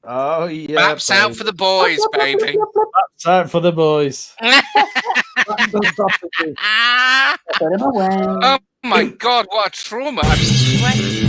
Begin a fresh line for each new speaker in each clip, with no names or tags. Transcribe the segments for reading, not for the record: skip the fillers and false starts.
Oh, yeah.
Maps out for the boys, baby.
Maps out for the boys.
Oh my God, what a trauma. I'm sweating.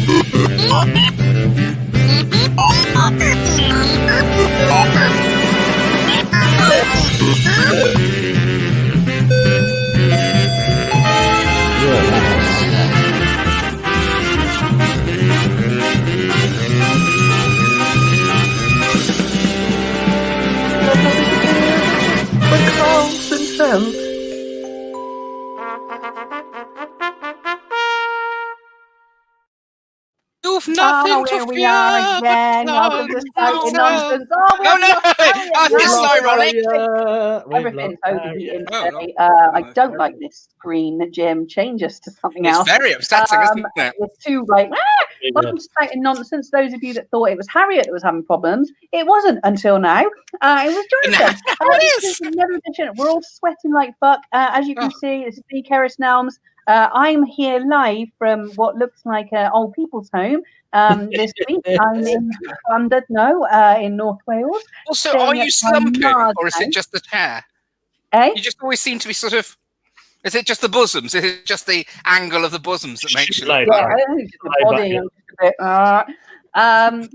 You've nothing to
here we
fear.
are again. Welcome to Spouting Nonsense. Oh
no! This is ironic.
Everything's overheating
no.
today. I don't like this screen, Jim. Change us to something else.
It's very upsetting, isn't it?
It's too like, welcome to Spouting Nonsense. Those of you that thought it was Harriet that was having problems, it wasn't until now. It was Jonathan. This is another edition. We're all sweating like fuck. As you can see, this is B. Keris Nelms. I'm here live from what looks like an old people's home this week. I'm in Llandudno, in North Wales.
Also, are you slumping, or is it just the chair?
Eh?
You just always seem to be sort of... Is it just the bosoms? Is it just the angle of the bosoms that makes you look
I think it's the body. I'm just a bit,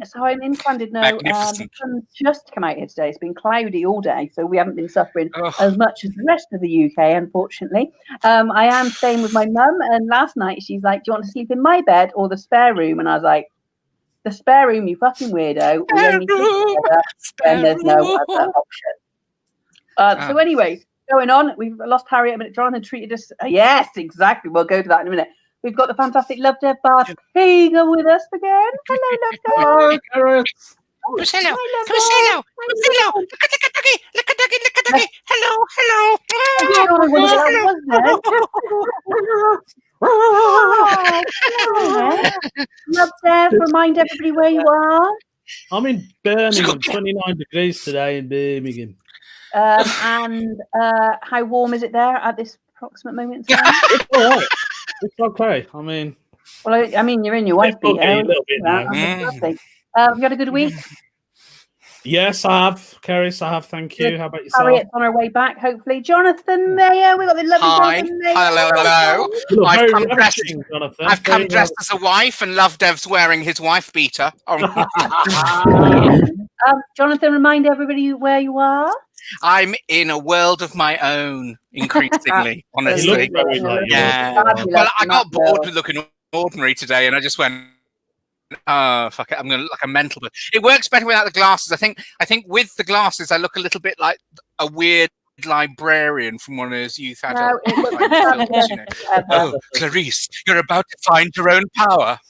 so I'm in Llandudno. The sun's just come out here today. It's been cloudy all day, so we haven't been suffering as much as the rest of the UK, unfortunately. I am staying with my mum, and last night she's like, "Do you want to sleep in my bed or the spare room?" And I was like, "The spare room, you fucking weirdo. We only sleep together, and there's no other option." So anyway, going on, we've lost Harriet, but Jonathan treated us. Yes, exactly. We'll go to that in a minute. We've got the fantastic Love Dev Bath Hager with us again. Hello, Love Dev.
Hello, Gareth.
Come say hello. Come say hello. Come say hello. Look at Dougie. Look at Dougie. Look at Dougie. Hello.
Love Dev, remind everybody where you are.
I'm in Birmingham, 29 degrees today in Birmingham.
And how warm is it there at this approximate moment in time?
It's all right. It's okay. I mean,
you're in your wife beater.
A little bit now.
Have you had a good week?
Yes, I have. Keris, I have. Thank you. How about yourself?
Harriet's on her way back, hopefully. Jonathan Mayer, we've got the lovely Jonathan Mayer.
Hello. I've come dressed as a wife, and Love Dev's wearing his wife beater.
Jonathan, remind everybody where you are.
I'm in a world of my own, increasingly, honestly. Yeah. Well, I got bored with looking ordinary today, and I just went, oh, fuck it, I'm going to look like a mental. But it works better without the glasses. I think with the glasses, I look a little bit like a weird librarian from one of those youth adult films, you know. Oh, Clarice, you're about to find your own power.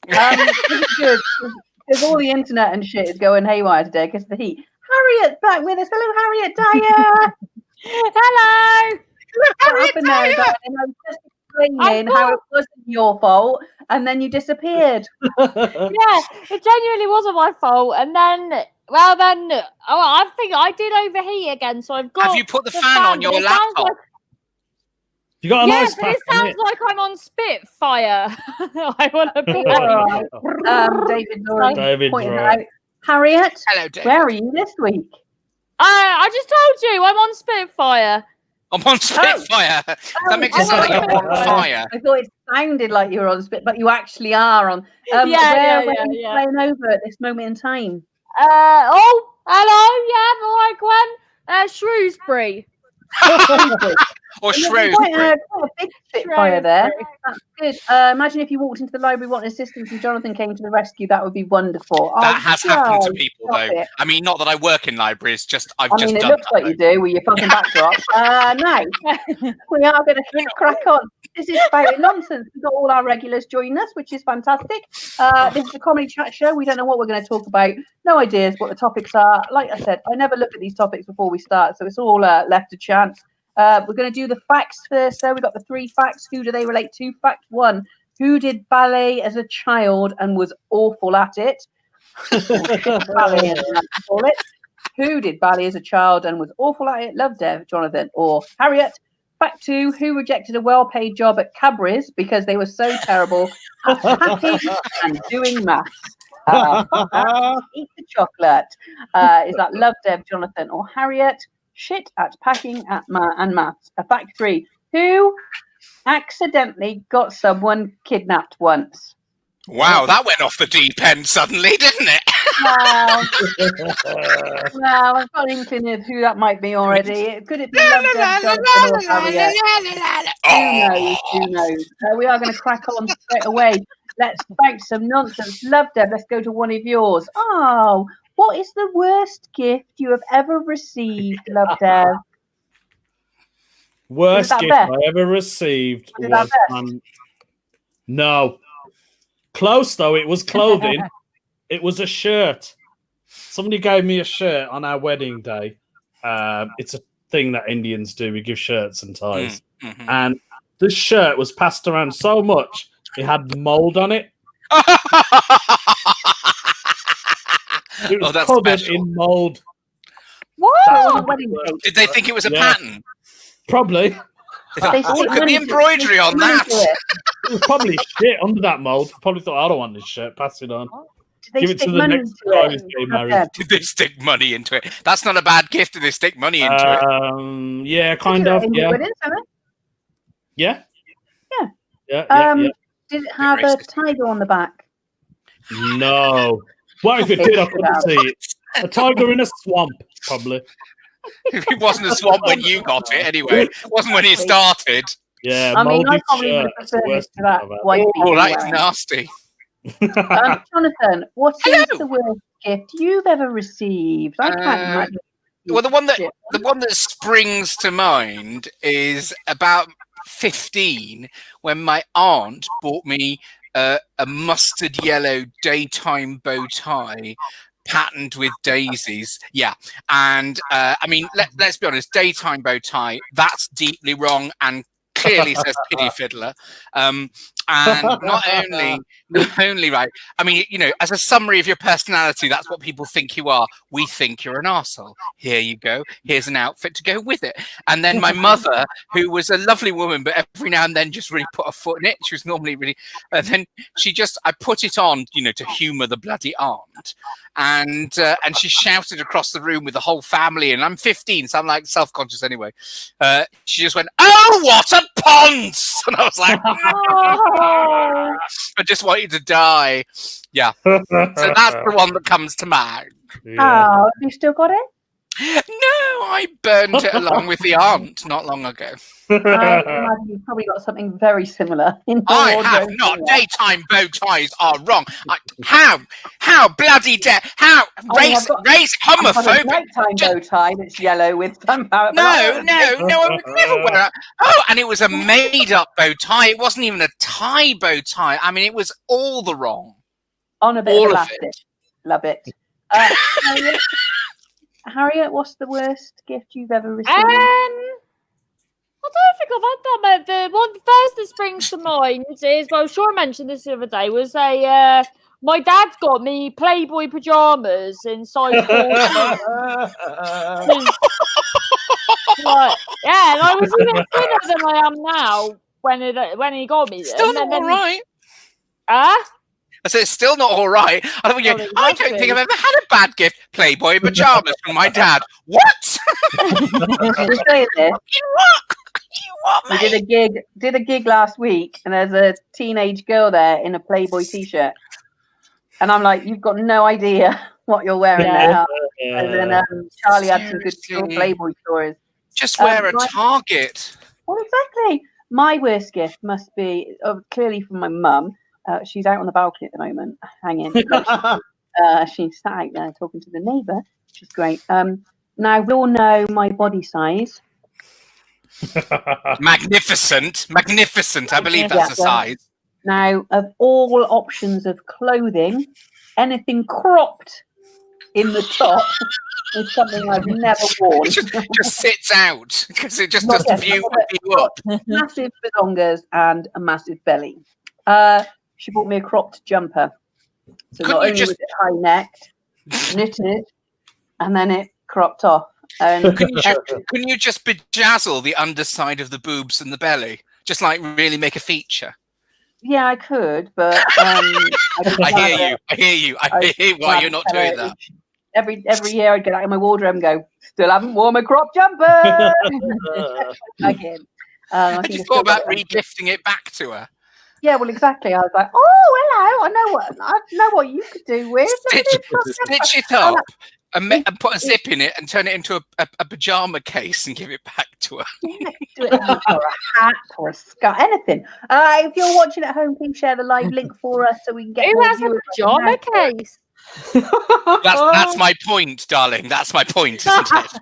It's good. Because all the internet and shit is going haywire today because of the heat. Harriet's back with us. Hello, Harriet Dyer.
Hello.
Harriet Dyer. And I was just explaining how it wasn't your fault, and then you disappeared.
Yeah, it genuinely wasn't my fault. And then, I think I did overheat again. So I've got.
Have you put the fan on your laptop?
You got a nice
pack. It sounds like I'm on Spitfire. I want to be.
David's right. Harriet,
hello, David.
Where are you this week?
I just told you I'm on Spitfire.
I'm on Spitfire. That makes it sound like you're on fire.
I thought it sounded like you were on Spit, but you actually are on. Where are you flying over at this moment in time?
Hello. Yeah, all right, Gwen. Shrewsbury.
Or Shrewsbury.
Quite a big Spitfire there. That's good. Imagine if you walked into the library wanting assistance and Jonathan came to the rescue. That would be wonderful.
That has happened to people, though. I mean, not that I work in libraries. I've just done
it looks like you do with your fucking backdrop. No, we are going to crack on. This is Spouting Nonsense. We've got all our regulars joining us, which is fantastic. This is a comedy chat show. We don't know what we're going to talk about. No ideas what the topics are. Like I said, I never look at these topics before we start, so it's all left to chance. We're going to do the facts first. So we've got the 3 facts. Who do they relate to? Fact 1. Who did ballet as a child and was awful at it? Ballet, as I call it. Who did ballet as a child and was awful at it? Love Dev, Jonathan, or Harriet. Fact 2. Who rejected a well-paid job at Cadbury's because they were so terrible at happy and doing maths? Eat the chocolate. Is that Love, Deb, Jonathan, or Harriet? Shit at packing and maths. Fact 3. Who accidentally got someone kidnapped once?
Wow, that went off the deep end suddenly, didn't it?
Well, I've got an inkling of who that might be already. Could it be Love, Deb, Jonathan, or Harriet? Who knows? We are going to crack on straight away. Let's spout some nonsense. Love, Deb, let's go to one of yours. Oh, what is the worst gift you have ever received, Love, Deb?
Worst gift I ever received was no. Close though, it was clothing. It was a shirt. Somebody gave me a shirt on our wedding day. It's a thing that Indians do. We give shirts and ties.
Mm-hmm.
And this shirt was passed around so much, it had mold on it. It was covered in mold.
What?
Did they think it was a pattern?
Probably.
Look at the embroidery on that.
It was probably shit under that mold. Probably thought, I don't want this shirt. Pass it on. Give it to the next guy who's getting married.
Did they stick money into it? That's not a bad gift. Did they stick money into it?
Yeah, kind of. Yeah.
Did it have a tiger on the back?
No. What if it did? I couldn't see it. A tiger in a swamp, probably.
It wasn't a swamp when you got it, anyway. It wasn't when it started.
Yeah,
I mean, I probably
shirt.
prefer to that.
Oh, that is nasty.
Jonathan, what is the worst gift you've ever received? I can't imagine.
Well, the one that springs to mind is about 15 when my aunt bought me a mustard yellow daytime bow tie patterned with daisies. Yeah. And I mean, let's be honest, daytime bow tie, that's deeply wrong and clearly says pity fiddler. And not only right. I mean, you know, as a summary of your personality, that's what people think you are. We think you're an arsehole. Here you go. Here's an outfit to go with it. And then my mother, who was a lovely woman, but every now and then just really put a foot in it. She was normally really, and then I put it on, you know, to humour the bloody aunt. And she shouted across the room with the whole family, and I'm 15, so I'm like self-conscious anyway. She just went, "Oh, what a ponce!" And I was like, I just want you to die. Yeah. So that's the one that comes to mind.
Yeah. Oh, have you still got it?
No, I burned it along with the aunt not long ago.
I imagine you've probably got something very similar.
I have not. Daytime bow ties are wrong. How bloody how race homophobic.
Nighttime bow tie that's yellow with gunpowder.
No, I would never wear it. Oh, and it was a made-up bow tie. It wasn't even a tie bow tie. I mean, it was all the wrong.
On a bit of elastic. Love it. Harriet, what's the worst gift you've ever received?
I don't think I've had that. But the one first that springs to mind is, well, Sean mentioned this the other day, was my dad got me Playboy pajamas in size 14. And I was even thinner than I am now when he got me them.
Still not all right. I said, it's still not all right. I don't think I've ever had a bad gift. Playboy pajamas from my dad. What?
You say this? We did a gig last week, and there's a teenage girl there in a Playboy t-shirt, and I'm like, you've got no idea what you're wearing there. And then Charlie had some good Playboy stories.
Just wear a Target.
Well, exactly. My worst gift must be clearly from my mum. She's out on the balcony at the moment, hanging. She's sat out there talking to the neighbour, which is great. Now, we all know my body size.
Magnificent. I believe that's a size.
Now, of all options of clothing, anything cropped in the top is something I've never worn.
It just sits out because it just doesn't view you up.
Massive bazongas and a massive belly. She bought me a cropped jumper. So not only was it high-necked, knitted, and then it cropped off. And
couldn't you just bedazzle the underside of the boobs and the belly? Just like really make a feature?
Yeah, I could, but
I hear you. I hear why you're not doing that.
Every year I'd get out of my wardrobe and go, still haven't worn my crop jumper again.
I just thought about regifting it back to her.
Yeah, well, exactly. I was like, oh, hello, I know what you could do with.
Stitch it up and put a zip in it and turn it into a pajama case and give it back to her.
Yeah, do it or a hat or a scarf, anything. If you're watching at home, please share the live link for us so we can get
Who
more
has a
viewers.
pajama case?
That's my point, darling. That's my point, isn't it?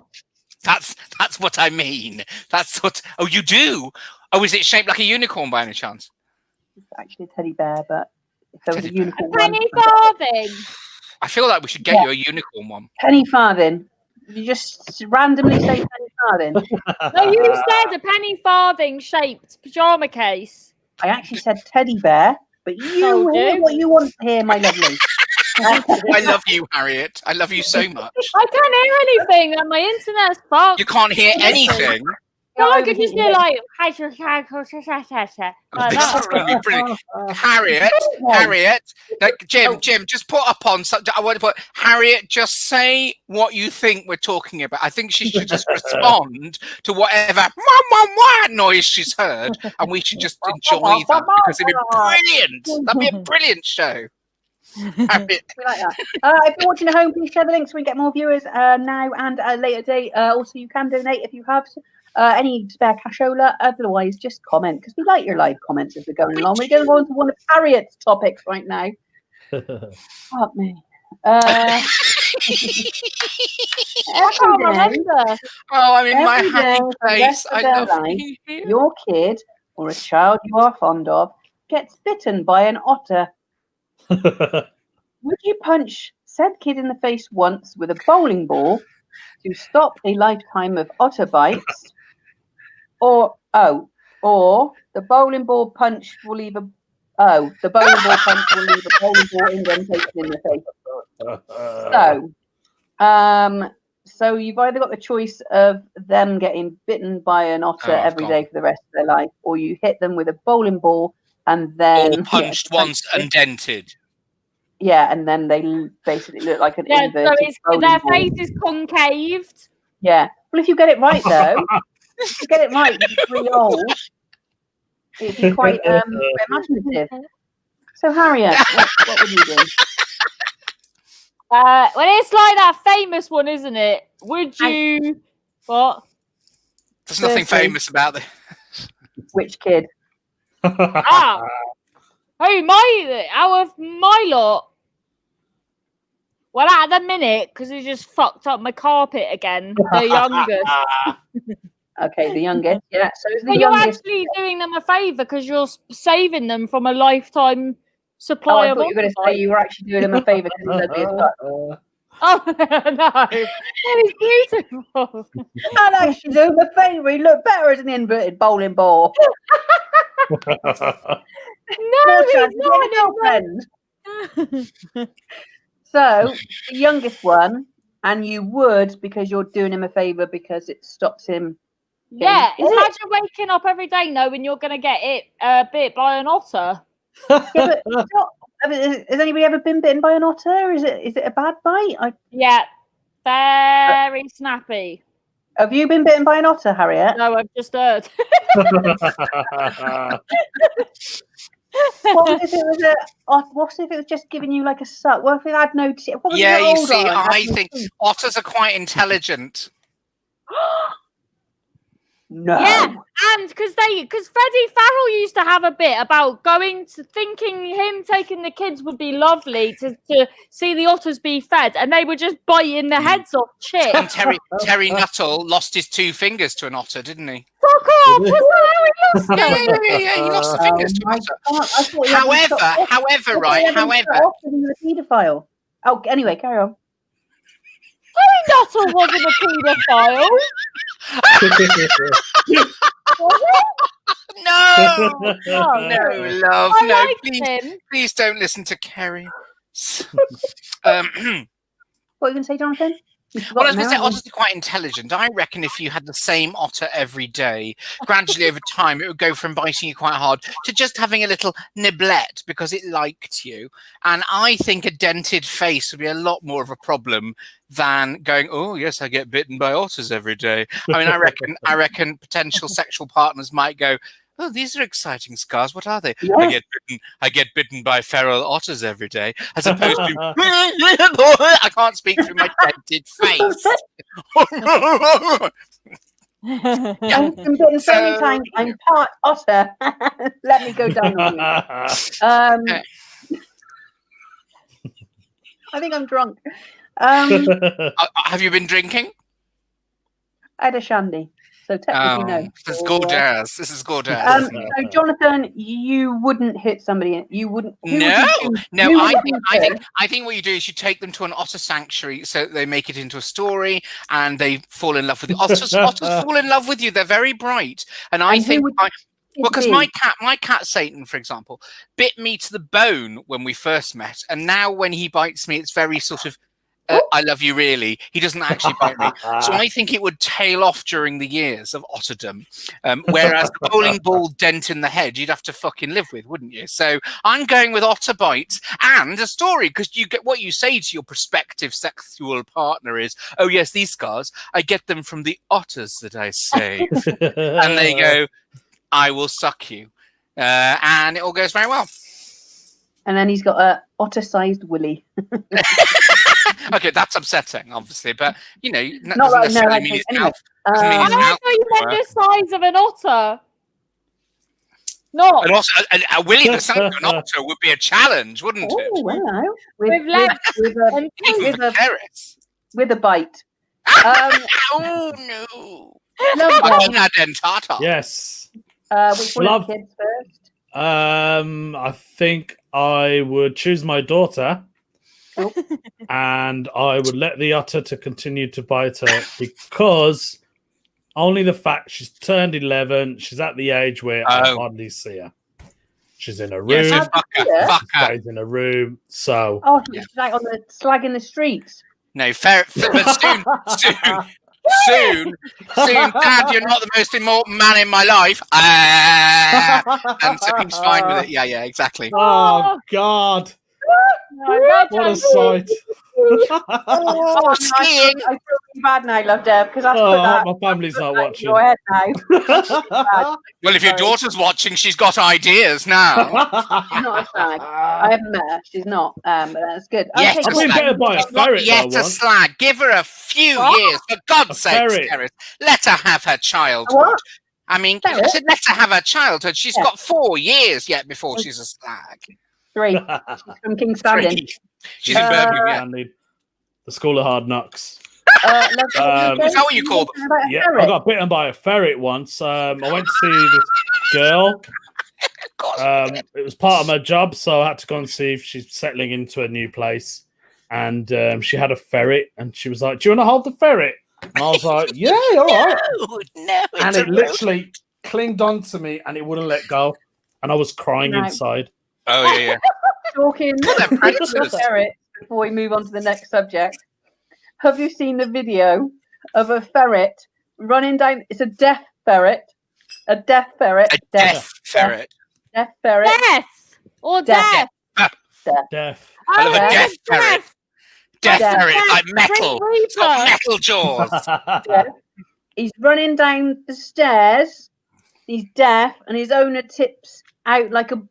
That's what I mean. That's what. Oh, you do. Oh, is it shaped like a unicorn by any chance?
It's actually a teddy bear, but if there was a unicorn
penny farthing.
I feel like we should get you a unicorn one.
Penny farthing. You just randomly say penny farthing.
No, you said a penny farthing shaped pajama case.
I actually said teddy bear, but you hear what you want to hear, my lovely.
I love you, Harriet. I love you so much.
I can't hear anything, and my internet's fucked.
You can't hear anything.
No, I could just hear like
brilliant. Harriet, Jim, just put up on something. I want to put Harriet. Just say what you think we're talking about. I think she should just respond to whatever noise she's heard, and we should just enjoy that because it'd be brilliant. That'd be a brilliant show. Harriet.
We like that. If you're watching at home, please share the link so we can get more viewers now and at a later date. Also, you can donate if you have any spare cashola. Otherwise, just comment because we like your live comments as we're going along. We're going to go on to one of Harriet's topics right now. Fuck me.
I can't remember.
Oh, I'm in my happy place. I love
you. Your kid or a child you are fond of gets bitten by an otter. Would you punch said kid in the face once with a bowling ball to stop a lifetime of otter bites? Or the bowling ball punch will leave a bowling ball indentation in the face. So you've either got the choice of them getting bitten by an otter every day for the rest of their life, or you hit them with a bowling ball and then
punched once and dented.
Yeah, and then they basically look like an inverted
so their face is concaved.
Yeah. Well, if you get it right, though, if you get it right, 3 old, it'd be quite imaginative. So, Harriet, what would you do?
Well, it's like that famous one, isn't it? Would you... What?
There's nothing famous about it.
Which kid?
Out of my lot. Well, at the minute, because he just fucked up my carpet again. The youngest.
Okay, the youngest. Yeah. So is the
you're
youngest
actually doing them a favour because you're saving them from a lifetime supply of.
I thought you were going to say you were actually doing him a favour because he's ugly as fuck.
Oh no, he's beautiful.
I actually do him a favour. He looked better as an inverted bowling ball.
No, he's not.
So the youngest one, and you would because you're doing him a favour because it stops him.
Yeah, imagine waking up every day knowing you're going to get bit by an otter.
Yeah, but has anybody ever been bitten by an otter? Is it a bad bite?
Yeah, very snappy.
Have you been bitten by an otter, Harriet?
No, I've just heard.
What if it was just giving you like a suck? What if it had no?
You see, I think otters are quite intelligent.
No.
Yeah, and because Freddie Farrell used to have a bit about thinking him taking the kids would be lovely to see the otters be fed, and they were just biting the heads off chicks.
And Terry Nuttall lost his 2 fingers to an otter, didn't he?
Fuck off! Was that how he lost them?
Yeah, he lost the fingers to an otter. However,
He was a paedophile. Oh, anyway, carry on.
Terry Nuttall wasn't a paedophile. Was it?
No, love,
I
please don't listen to Kerry.
What are you going to say, Jonathan?
Well, I was going to say, otters are quite intelligent. I reckon if you had the same otter every day, gradually over time, it would go from biting you quite hard to just having a little niblet because it liked you. And I think a dented face would be a lot more of a problem than going, oh, yes, I get bitten by otters every day. I mean, I reckon potential sexual partners might go, oh, these are exciting scars. What are they?
Yeah.
I get bitten by feral otters every day, as opposed to I can't speak through my dented face.
I've been bitten so many times. I'm part otter. Let me go down with you. I think I'm drunk.
Have you been drinking?
I had a shandy. So technically, no.
This is gorgeous. This is gorgeous.
So, Jonathan, you wouldn't hit somebody. You wouldn't.
No. I think what you do is you take them to an otter sanctuary, so they make it into a story, and they fall in love with you. Otters fall in love with you. They're very bright, and I think. Because my cat Satan, for example, bit me to the bone when we first met, and now when he bites me, it's very sort of. I love you, really. He doesn't actually bite me. So I think it would tail off during the years of otterdom. Whereas the bowling ball dent in the head, you'd have to fucking live with, wouldn't you? So I'm going with otter bites and a story, because you get what you say to your prospective sexual partner is, oh, yes, these scars, I get them from the otters that I save. And they go, I will suck you. And it all goes very well.
And then he's got a otter-sized willy.
Okay, that's upsetting, obviously, but you know, that
Not
doesn't
right now.
necessarily mean his
Anyway,
mouth.
I thought you meant the size of an otter. No.
And also, a willy the size of an otter would be a challenge, wouldn't it?
Oh, hello.
With legs and
with a bite.
Oh no! Vagina dentata.
Yes.
Which one of the kids first?
I think I would choose my daughter.
Oh.
And I would let the otter to continue to bite her, because only the fact she's turned 11, she's at the age where I hardly see her. She's in a room.
Yes, fuck her.
She's in a room. So.
Oh, she's like on the slag in the streets.
No, fair, but soon, Dad, you're not the most important man in my life. And so he's fine with it. Yeah, exactly.
Oh God. What a sight!
Skiing.
I feel bad now, love Deb, because I've put that.
My family's not watching.
Your head now.
Well, if your daughter's watching, she's got ideas now.
She's not a slag. I haven't met her. She's not. But that's good.
Yes,
I've been better by a ferret.
Yet a slag. Give her a few years, for God's sake, Gareth. Let her have her childhood.
What?
I mean, I said let her have her childhood. She's got 4 years yet before she's a slag.
3. She's from King's Landing.
She's in Birmingham.
The School of Hard Knocks.
Is that what you call them?
Yeah, I got bitten by a ferret once. I went to see this girl. It was part of my job, so I had to go and see if she's settling into a new place. And she had a ferret, and she was like, "Do you want to hold the ferret?" And I was like, "Yeah, all right."
No,
and it literally clinged on to me, and it wouldn't let go, and I was crying inside.
Oh yeah.
Talking ferret before we move on to the next subject. Have you seen the video of a ferret running down? It's a deaf ferret. A deaf ferret.
A deaf ferret.
Deaf ferret.
Deaf or deaf.
Deaf.
I love a deaf ferret. Deaf ferret, like metal. It's got metal jaws.
Yeah. He's running down the stairs. He's deaf, and his owner tips out like a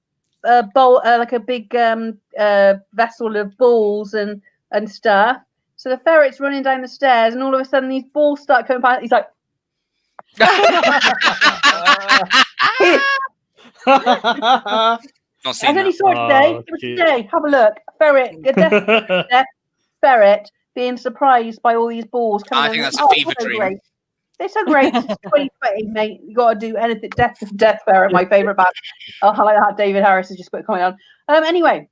bowl, like a big vessel of balls and stuff. So the ferret's running down the stairs, and all of a sudden these balls start coming past. He's like, and then he saw it today. It was today. Have a look. Ferret, a deaf ferret being surprised by all these balls coming.
I think that's a fever dream.
Great. They're so great. It's 2020, mate. You got to do anything. Death Ferret, my favourite band. Oh, I like that. David Harris has just put a comment on. Anyway,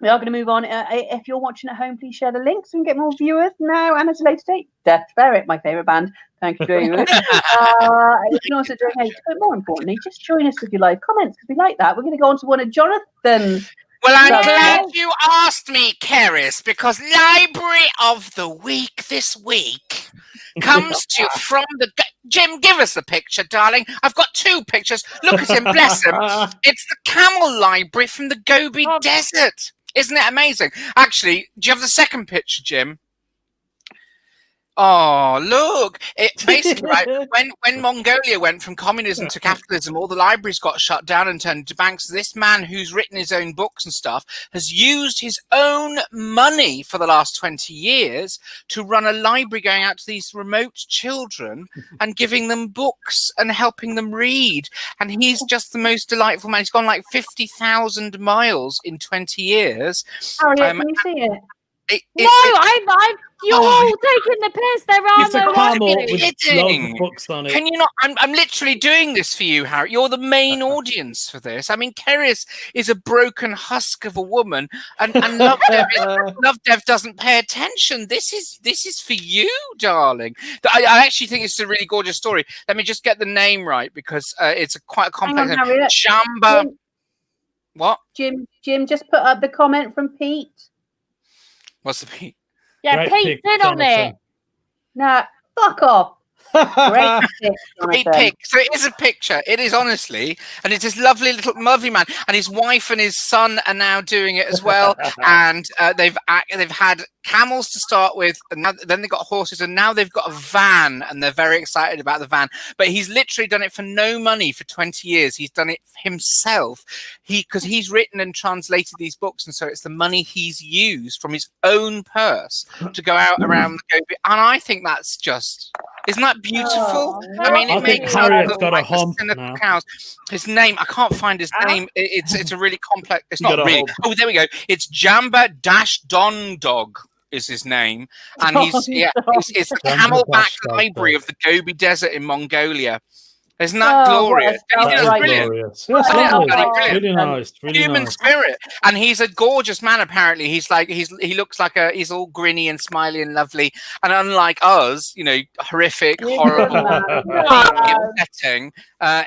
we are going to move on. If you're watching at home, please share the links and get more viewers now and at a later date. Death Ferret, my favourite band. Thank you very much. You can also donate, but more importantly, just join us with your live comments, because we like that. We're going to go on to one of Jonathan's
Well, I'm glad you asked me, Keris, because Library of the Week this week comes to you from the... Jim, give us the picture, darling. I've got 2 pictures. Look at him, bless him. It's the Camel Library from the Gobi Desert. Isn't it amazing? Actually, do you have the second picture, Jim? Oh, look. Basically, right, when Mongolia went from communism to capitalism, all the libraries got shut down and turned into banks. This man who's written his own books and stuff has used his own money for the last 20 years to run a library going out to these remote children and giving them books and helping them read. And he's just the most delightful man. He's gone like 50,000 miles in 20 years.
Harriet, can you see it?
You're all taking the piss. There are
It's a
no
camel
libraries.
with loads of books on it.
Can you not? I'm literally doing this for you, Harry. You're the main audience for this. I mean, Keris is a broken husk of a woman, and Love Dev doesn't pay attention. This is for you, darling. I actually think it's a really gorgeous story. Let me just get the name right because it's quite a complex name. Jamba.
Jim,
what?
Jim, just put up the comment from Pete.
What's the Pete?
Yeah,
Great
Pete's
pic,
in on
Jonathan.
it.
Nah, fuck off. Great pic,
Great
Jonathan.
pic. So it is a picture. It is honestly, and it's this lovely man, and his wife and his son are now doing it as well. And they've had camels to start with, and then they've got horses, and now they've got a van, and they're very excited about the van. But he's literally done it for no money for 20 years. He's done it himself. Because he's written and translated these books, and so it's the money he's used from his own purse to go out around the Gobi. And I think that's just. Isn't that beautiful? I mean, it
think
makes
Harriet's
look
got a
like the
hump
cynical
now.
cows. His name, I can't find his name. It's a really complex. It's not really. Oh, there we go. It's Jamba Don Dog is his name, and it's the Camelback Library of the Gobi Desert in Mongolia. Isn't that glorious?
That's
Brilliant.
glorious. Yes, lovely. Really nice. Really
Human
nice.
spirit, and he's a gorgeous man. Apparently, he looks like he's all grinny and smiley and lovely. And unlike us, horrific, horrible, upsetting,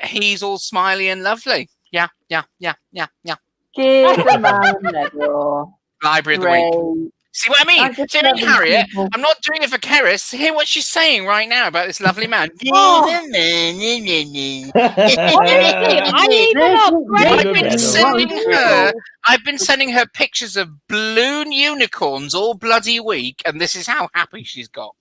he's all smiley and lovely. Yeah.
Give the man a medal.
Library of the Week. See what I mean? See what I mean, Harriet? I'm not doing it for Keris. Hear what she's saying right now about this lovely man. I've been sending her pictures of balloon unicorns all bloody week, and this is how happy she's got.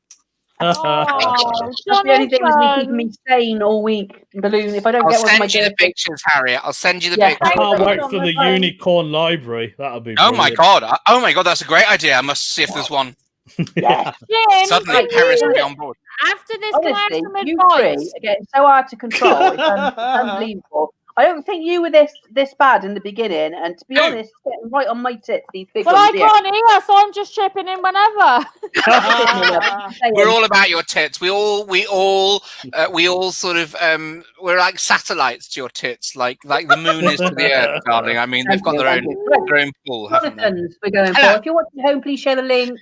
That's the only thing that's been keeping me sane all week. Balloon. If I don't get one,
I'll send you the pictures, Harriet. I'll send you the pictures.
I can't wait for the unicorn library. That'll be.
Oh my god! That's a great idea. I must see if there's one.
Yeah.
Suddenly, Keris will be on board.
After this, can I have
Honestly,
some
you
advice?
three are getting so hard to control. It's unbelievable. I don't think you were this bad in the beginning, and to be honest, it's getting right on my tits. These big
Well,
ones
I
here.
can't hear, so I'm just chipping in whenever.
We're all about your tits. We all sort of we're like satellites to your tits, like the moon is to the earth, darling. I mean, they've got their own pool, haven't they?
Jonathan's we're going for. If you're watching at home, please share the link.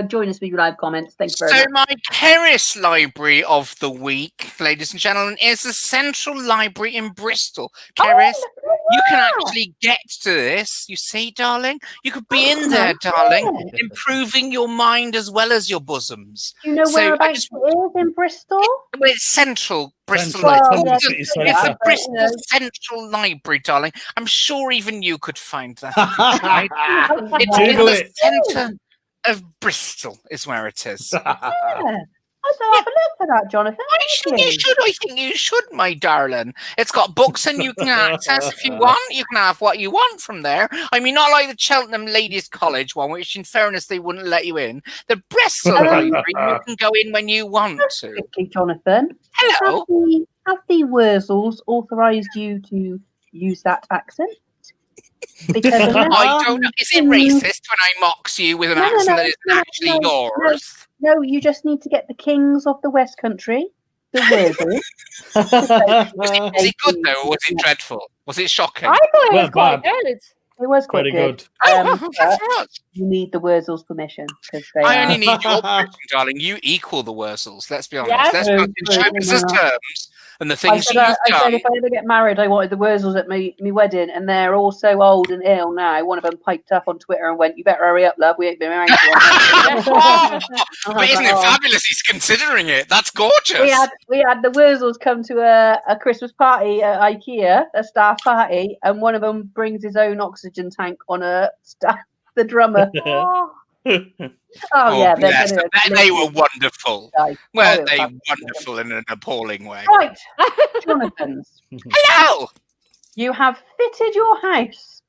Join us with your live comments. Thank you very much.
So my Keris Library of the Week, ladies and gentlemen, is the Central Library in Bristol. Keris, you can actually get to this. You see, darling? You could be in there, darling, improving your mind as well as your bosoms.
Do you know whereabouts it is in Bristol?
Well, it's Central Bristol. It's the Bristol Central Library, darling. I'm sure even you could find that. It's in the centre of Bristol is where it is.
I'll have a look for that, Jonathan.
I think you should, my darling. It's got books and you can access if you want. You can have what you want from there. I mean, not like the Cheltenham Ladies College one, which in fairness, they wouldn't let you in. The Bristol Library, you can go in when you want to.
Quickly, Jonathan.
Hello.
Have the Wurzels authorised you to use that accent? Because
I don't know. Is it racist when I mocks you with an accent that isn't actually yours?
No, you just need to get the kings of the West Country, the Wurzels.
Was it good though, or was it dreadful? Was it shocking?
I thought it was quite good.
It was quite good. You need the Wurzels' permission.
I only need your permission, darling. You equal the Wurzels. Let's be honest. Let's put in showbiz terms. and the
I
things
said,
she's
I said
done.
if I ever get married, I wanted the Wurzels at me wedding, and they're all so old and ill now. One of them piped up on Twitter and went, "You better hurry up, love. We ain't been married for
Oh,
long."
but isn't it fabulous? He's considering it. That's gorgeous.
We had the Wurzels come to a Christmas party at IKEA, a staff party, and one of them brings his own oxygen tank on a staff, the drummer.
Oh,
Yeah,
bless them. They were wonderful. Weren't they
fabulous.
wonderful in an appalling way?
Right, Jonathan's.
Hello.
You have fitted your house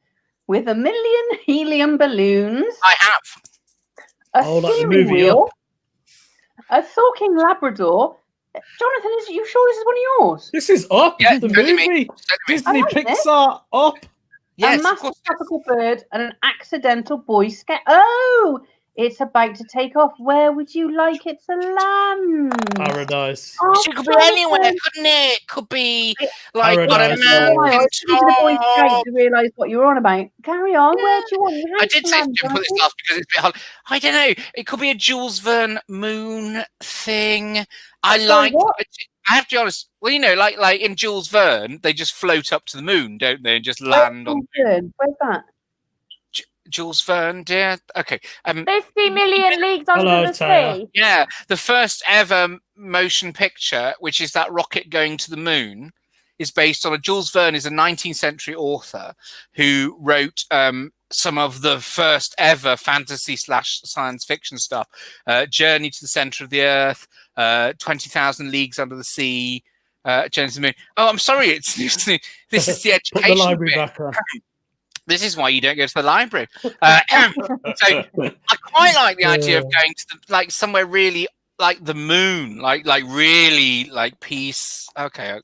with 1 million helium balloons,
I have.
a
Oh, like the
steering
movie
wheel, a talking Labrador. Jonathan, you sure this is one of yours?
This is Up,
Yeah,
the
totally
movie.
me.
Disney
I like this.
Pixar Up.
Yes,
A
of
massive
course.
tropical bird and an accidental Boy Scout. Oh, it's about to take off. Where would you like it to land?
Paradise.
Oh,
It could be anywhere, couldn't it? Could be like
Paradise.
I was thinking the Boy Scout
top.
to realise what you were on about. Carry on. Where do you want your house
I did
to
say
land,
to put this
Jonathan?
last because it's a bit hard. I don't know. It could be a Jules Verne moon thing. I have to be honest. Well, you know, like in Jules Verne, they just float up to the moon, don't they, and just land on.
Where's that?
Jules Verne, dear. Okay.
50 million leagues under
Hello,
the
Taya.
sea.
Yeah, the first ever motion picture, which is that rocket going to the moon, is based on Jules Verne is a 19th century author who wrote some of the first ever fantasy / science fiction stuff. Journey to the Center of the Earth, 20,000 Leagues Under the Sea, Journey to the Moon. Oh, I'm sorry. This is the education
Put the library
bit.
back on.
This is why you don't go to the library. So I quite like the idea of going to somewhere really like the moon, like really like peace. Okay,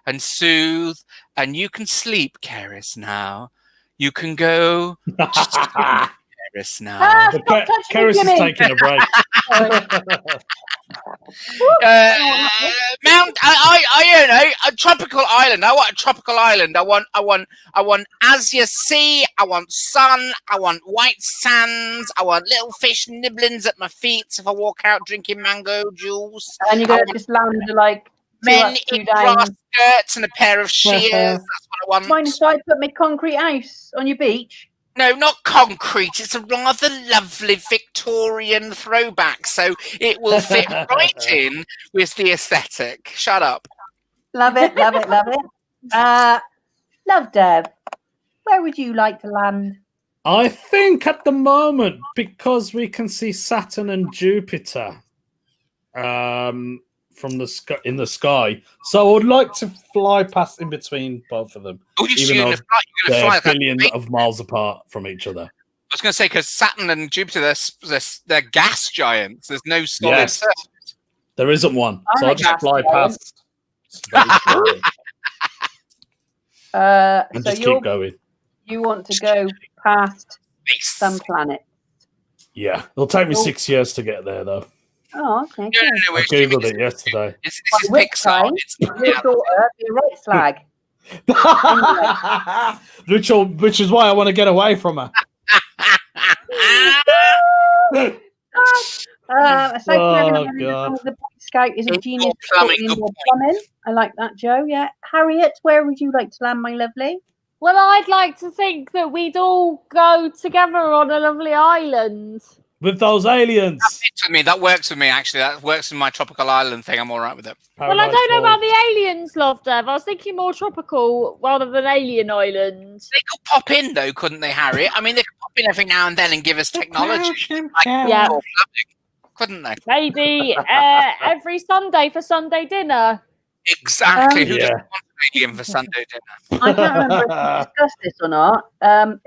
and soothe, and you can sleep, Keris, now. You can go to sleep, Keris, now.
Keris is taking a break.
Mount, I don't know, a tropical island. I want a tropical island. I want azure sea. I want sun. I want white sands. I want little fish nibblings at my feet if I walk out drinking mango juice.
And you're going to just land like
men in grass skirts and a pair of shears. That's what I want.
Mind if I put my concrete house on your beach?
No, not concrete. It's a rather lovely Victorian throwback, so it will fit right in with the aesthetic. Shut up.
Love it, love it, love it. Love Deb. Where would you like to land?
I think at the moment, because we can see Saturn and Jupiter from the sky, in the sky, so I would like to fly past in between both of them.
Oh,
even though
you're going to fly
billions of miles apart from each other.
I was going to say, because Saturn and Jupiter, they're gas giants. There's no solid surface.
There isn't one, so I'll just fly past. And
so
just keep going.
You want to go past some planet?
Yeah, it'll take me 6 years to get there, though.
Oh, okay.
No,
I googled it yesterday.
This is Pixar.
Your daughter, be a right slag.
Which is why I want to get away from her.
Aside from
Oh,
everything,
God.
the Boy Scout is a genius
plumbing,
in
good
your plumbing. I like that, Joe. Yeah, Harriet, where would you like to land, my lovely?
Well, I'd like to think that we'd all go together on a lovely island.
With those aliens.
That works with me, actually. That works with my tropical island thing. I'm all right with it.
Well, I don't know about the aliens, love, Dev. I was thinking more tropical rather than alien island.
They could pop in, though, couldn't they, Harriet? I mean, they could pop in every now and then and give us technology.
Yeah.
Couldn't they?
Maybe every Sunday for Sunday dinner.
Exactly. Who doesn't want an alien for Sunday dinner?
I can't remember if we discussed this or not.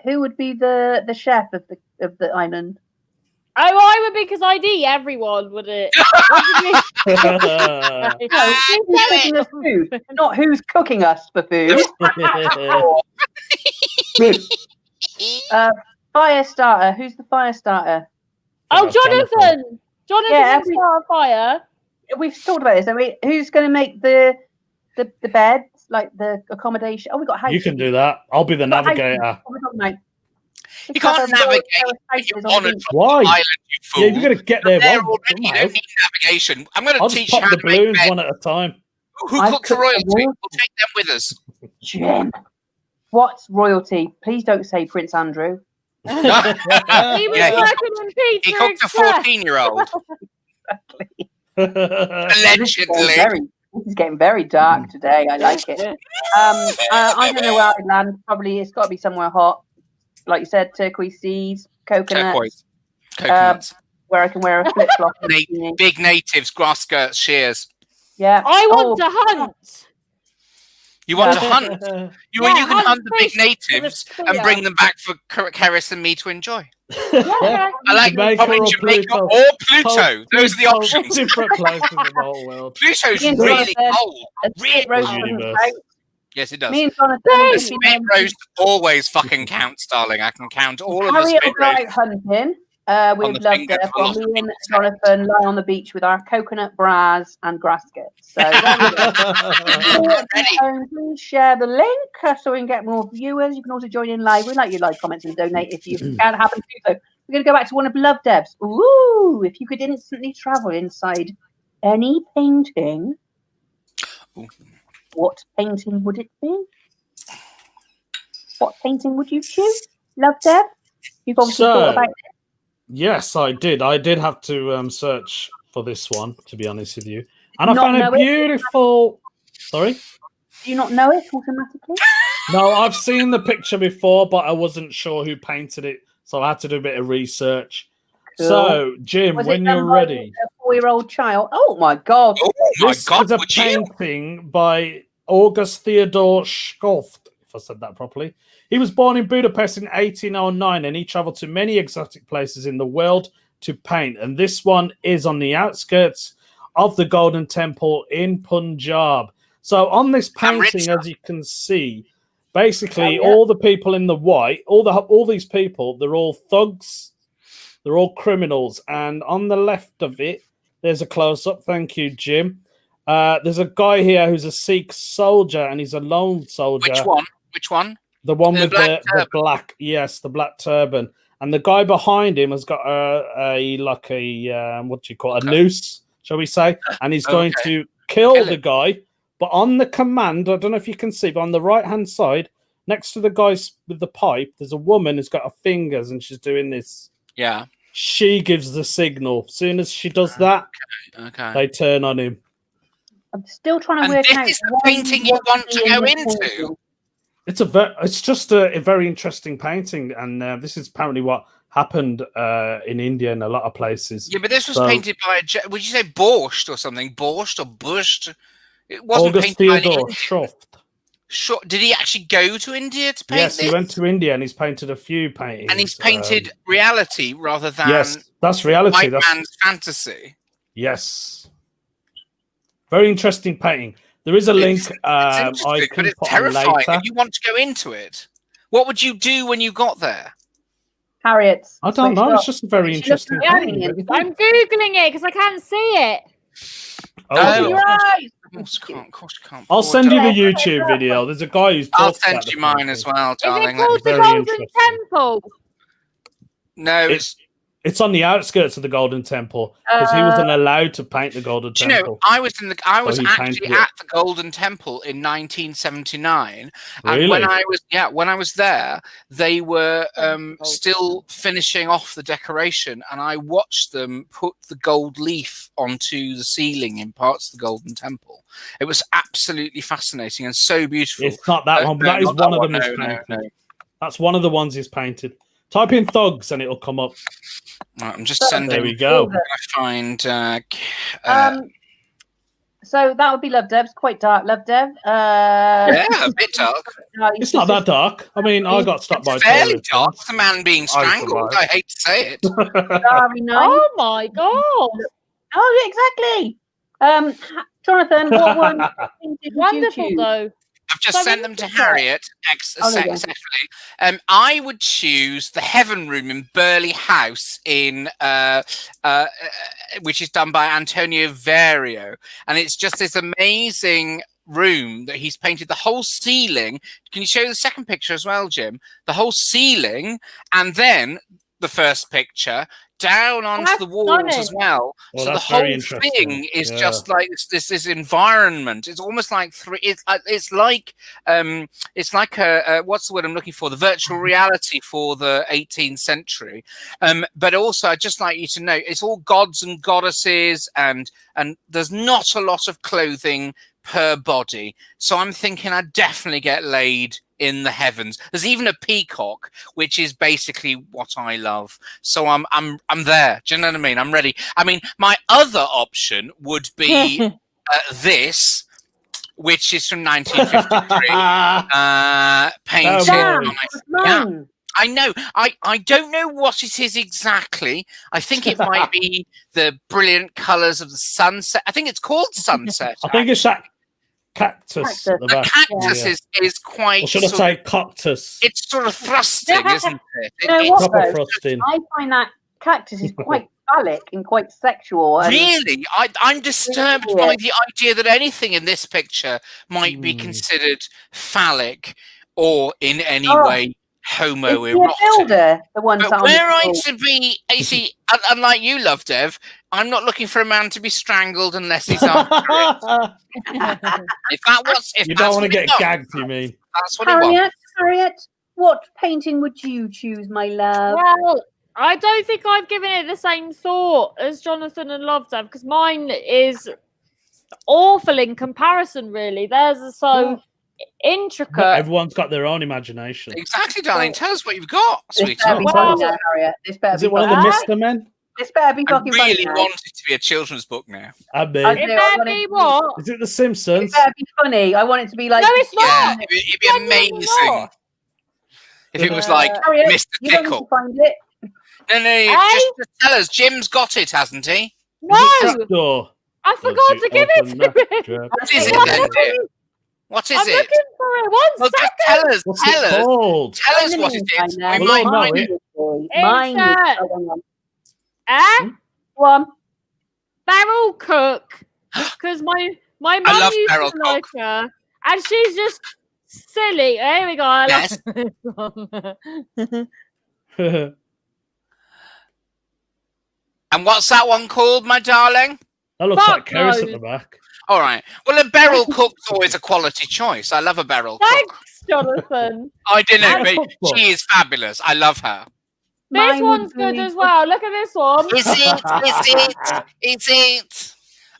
Who would be the chef of the island?
Oh, I would because I'd eat everyone, would it?
Who's cooking us food, not who's cooking us for food. Fire starter. Who's the fire starter?
Oh, Jonathan! Jonathan's start a fire.
We've talked about this. I mean, who's going to make the beds, like the accommodation? Oh, we got house.
You can do that. I'll be the navigator.
What are we talking about?
You can't navigate. You're on a
Why?
island, you fool.
Yeah, you're going to get there.
There already. You don't need navigation. I'm going to teach you
pop
how
the
to make
balloons
beds.
one at a time.
Who cooked for royalty? We'll take them with us.
Jim, what's royalty? Please don't say Prince Andrew.
He was working in Pizza
He cooked a
Express.
14-year-old.
Exactly.
Allegedly.
This is getting very dark today. I like it. I don't know where I'd land. Probably it's got to be somewhere hot. Like you said, turquoise seas, coconuts.
Coconuts.
Where I can wear a flip flop.
Big natives, grass skirts, shears.
Yeah.
I want to hunt.
You want to hunt? You can hunt the big
fish with a
natives
spear.
and bring them back for Keris and me to enjoy.
Yeah.
I like
Jamaica
probably
or
Jamaica
Pluto.
or Pluto. Those are the options.
Different places in the whole world.
Pluto's
Me and
really
Jonathan,
cold.
A spit roast
Cold
doesn't
universe.
count.
Yes, it does.
Me and Jonathan.
The spit roast always fucking counts, darling. I can count all of the
Harriet
spit
will go out
roast.
hunting.
the
We'd love
fingers
to.
of a lot
Me
of
and
people's
Jonathan lie on the beach with our coconut bras and grass skirts. So there we go. Please share the link so we can get more viewers. You can also join in live. We'd like you like, comments, and donate if you can happen to do so. We're going to go back to one of Love Deb's. Ooh, if you could instantly travel inside any painting, what painting would it be? What painting would you choose? Love Deb? You've obviously thought about it.
Yes, I did. I did have to search for this one, to be honest with you. And I
Not
found a
know it?
beautiful... Sorry?
Do you not know it automatically?
No, I've seen the picture before, but I wasn't sure who painted it, so I had to do a bit of research.
Cool.
So, Jim,
Was it
when
done
you're
by
ready...
A 4-year-old child. Oh my God.
Oh my
This
God,
is a
would you?
painting by August Theodor Schoft, if I said that properly. He was born in Budapest in 1809, and he traveled to many exotic places in the world to paint. And this one is on the outskirts of the Golden Temple in Punjab. So on this painting, as you can see, basically all the people in the white, all these people, they're all thugs, they're all criminals. And on the left of it, there's a close-up. Thank you, Jim. There's a guy here who's a Sikh soldier, and he's a lone soldier.
Which one? Which one?
The one with
black
the black, yes, the black turban. And the guy behind him has got a what do you call it? A noose, shall we say? And he's going to kill the guy. But on the command, I don't know if you can see, but on the right-hand side, next to the guy with the pipe, there's a woman who's got her fingers and she's doing this.
Yeah.
She gives the signal. As soon as she does that, they turn on him.
I'm still trying to
And
work
this
out.
is the painting you want to go into.
It's just a very interesting painting, and this is apparently what happened in India and a lot of places.
Yeah, but this was painted by would you say Borscht or something? Borscht or Bushed? It wasn't
August
painted
Theodor
by
Schoft.
Did he actually go to India to paint
Yes,
this?
he went to India and he's painted a few paintings.
And he's painted reality rather than
yes, that's reality.
white man's fantasy.
Yes. Very interesting painting. There is a link. I
but
can
it's
put on
terrifying.
later.
If you want to go into it, what would you do when you got there?
Harriet.
I don't know. It's just a very interesting painting.
I'm Googling it because I can't see it.
Oh,
Your eyes.
Of course you can't.
I'll send you the YouTube video. There's a guy who's.
I'll send you mine as well,
Is
darling.
it called the
Very
Golden
interesting.
Temple?
No,
It's on the outskirts of the Golden Temple because he wasn't allowed to paint the Golden
do you
Temple.
know, I was
he
actually
painted
at the Golden Temple in 1979, and
Really?
when I was there, they were still finishing off the decoration, and I watched them put the gold leaf onto the ceiling in parts of the Golden Temple. It was absolutely fascinating and so beautiful.
It's not that one, but that is one of them he's painted. That's one of the ones he's painted. Type in thugs and it'll come up.
Right, I'm just sending.
There we go.
I find.
So that would be Love Deb's. Quite dark, Love Deb.
Yeah, a bit dark.
It's not that dark. I mean, I got stopped by
Fairly
tourists
dark.
once.
It's a man being strangled. I hate to say it.
Starry Night.
Oh my God.
Oh, yeah, exactly. Jonathan, what one did you
Wonderful,
choose?
though.
I've just
So
sent
we
them to
need to
Harriet
there you go.
successfully. I would choose the Heaven Room in Burley House in which is done by Antonio Vario, and it's just this amazing room that he's painted the whole ceiling. Can you show the second picture as well, Jim? The whole ceiling, and then the first picture down onto
That's
the walls as
stunning.
well.
Well,
So the
that's
whole
very interesting.
thing is
Yeah.
just like this environment. It's almost like it's like a what's the word I'm looking for? The virtual reality for the 18th century. But also, I'd just like you to know, it's all gods and goddesses, and there's not a lot of clothing per body. So I'm thinking I'd definitely get laid in the heavens. There's even a peacock, which is basically what I love. So I'm there. Do you know what I mean? I'm ready. I mean, my other option would be this, which is from 1953, painted.
Damn,
on
it's mine.
I know. I don't know what it is exactly. I think it might be the brilliant colours of the sunset. I think it's called sunset.
I think it's that cactus at the back.
Cactus is quite.
Or should I say cactus?
It's sort of thrusting, isn't it?
You know what,
Proper
though?
thrusting.
I find that cactus is quite phallic and quite sexual. And
Really? I'm disturbed
Yeah.
by the idea that anything in this picture might be considered phallic or in any way
is he a
homoerotic.
builder? The one
But
time.
were I to be, you see, unlike you, Love Dev, I'm not looking for a man to be strangled unless he's on. If
You
that's
don't want to
what he
get
wants,
gagged, you mean?
that's what he wants.
Harriet, what painting would you choose, my love?
Well, I don't think I've given it the same thought as Jonathan and Love Dev, because mine is awful in comparison, really. Theirs are so intricate.
But everyone's got their own imagination.
Exactly, darling. Tell us what you've got,
This
sweetie.
better be
Well-
funny now, Harriet. This better
Is
be
it one of the
funny.
Mr. Men?
This better be
I
fucking funny
really
now.
want it to be a children's book now.
I mean,
I
It
do, I
better
want it
be
to be-
what?
is it The
It
Simpsons?
better be funny. I want it to be like.
No, it's not.
Yeah, it'd be
Genuinely
amazing
not.
if it was like
Harriet,
Mr.
you don't need
Tickle.
to find it.
No, just tell us. Jim's got it, hasn't he?
No,
Door.
I forgot to give it to him.
What is it
I'm
then,
looking-
dear? What is
I'm
it?
looking for it. One
Well, just
second.
tell us.
What's
Tell
it
us.
called?
Tell us what it is. We
Well,
might
I
know
know
it.
it.
Mine.
It's,
Mine.
Eh?
One.
Barrel cook. Because my
I
mum
love
used
barrel
to like her, and she's just silly. Here we go. I
Yes.
love this one.
And what's that one called, my darling?
That looks like
Fuck
Keris at
knows.
the back.
All right. Well, a barrel cook's always a quality choice. I love a barrel cook.
Thanks, Jonathan.
I don't know,
Barrel
but
cookbook.
she is fabulous. I love her.
This
Mine would
one's good
be-
as well. Look at this one.
Is it? Is it? Is it?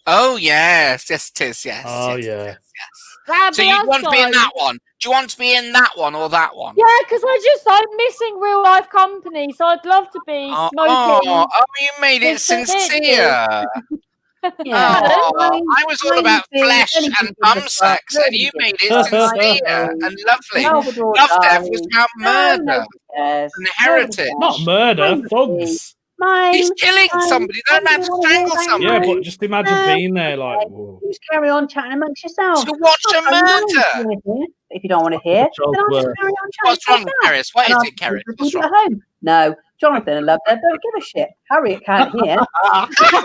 Oh, yes. Yes, it is. Yes.
Oh,
yes,
yeah.
yes, yes.
Grab
So
the
you want to be in
outside.
that one? Do you want to be in that one or that one?
Yeah, because I'm missing real life company, so I'd love to be
Oh,
smoking.
you made it
It's a bit
sincere.
Yeah.
Oh,
Mine-
I was all
mine
about
would be
flesh
anything
and
to
bum
the
sex, and you made it sincere and lovely.
Salvador
Love Death
Dali.
was about
No,
murder
nobody cares.
and heritage.
Nobody
Not
cares.
murder,
Mine.
thugs.
Mine.
He's killing somebody. They're about to strangle
Yeah,
somebody.
but just imagine being there, like, whoa.
Just carry on chatting amongst yourselves.
To watch a murder.
If you don't want to hear, then I'll just
Word.
carry on chatting.
What's wrong,
to myself.
Karis? What
And
is
I'll
it, Karis?
do the
What's
people
wrong?
at home. No, Jonathan and Love Dev don't give a shit. Harriet can't hear. I'm just going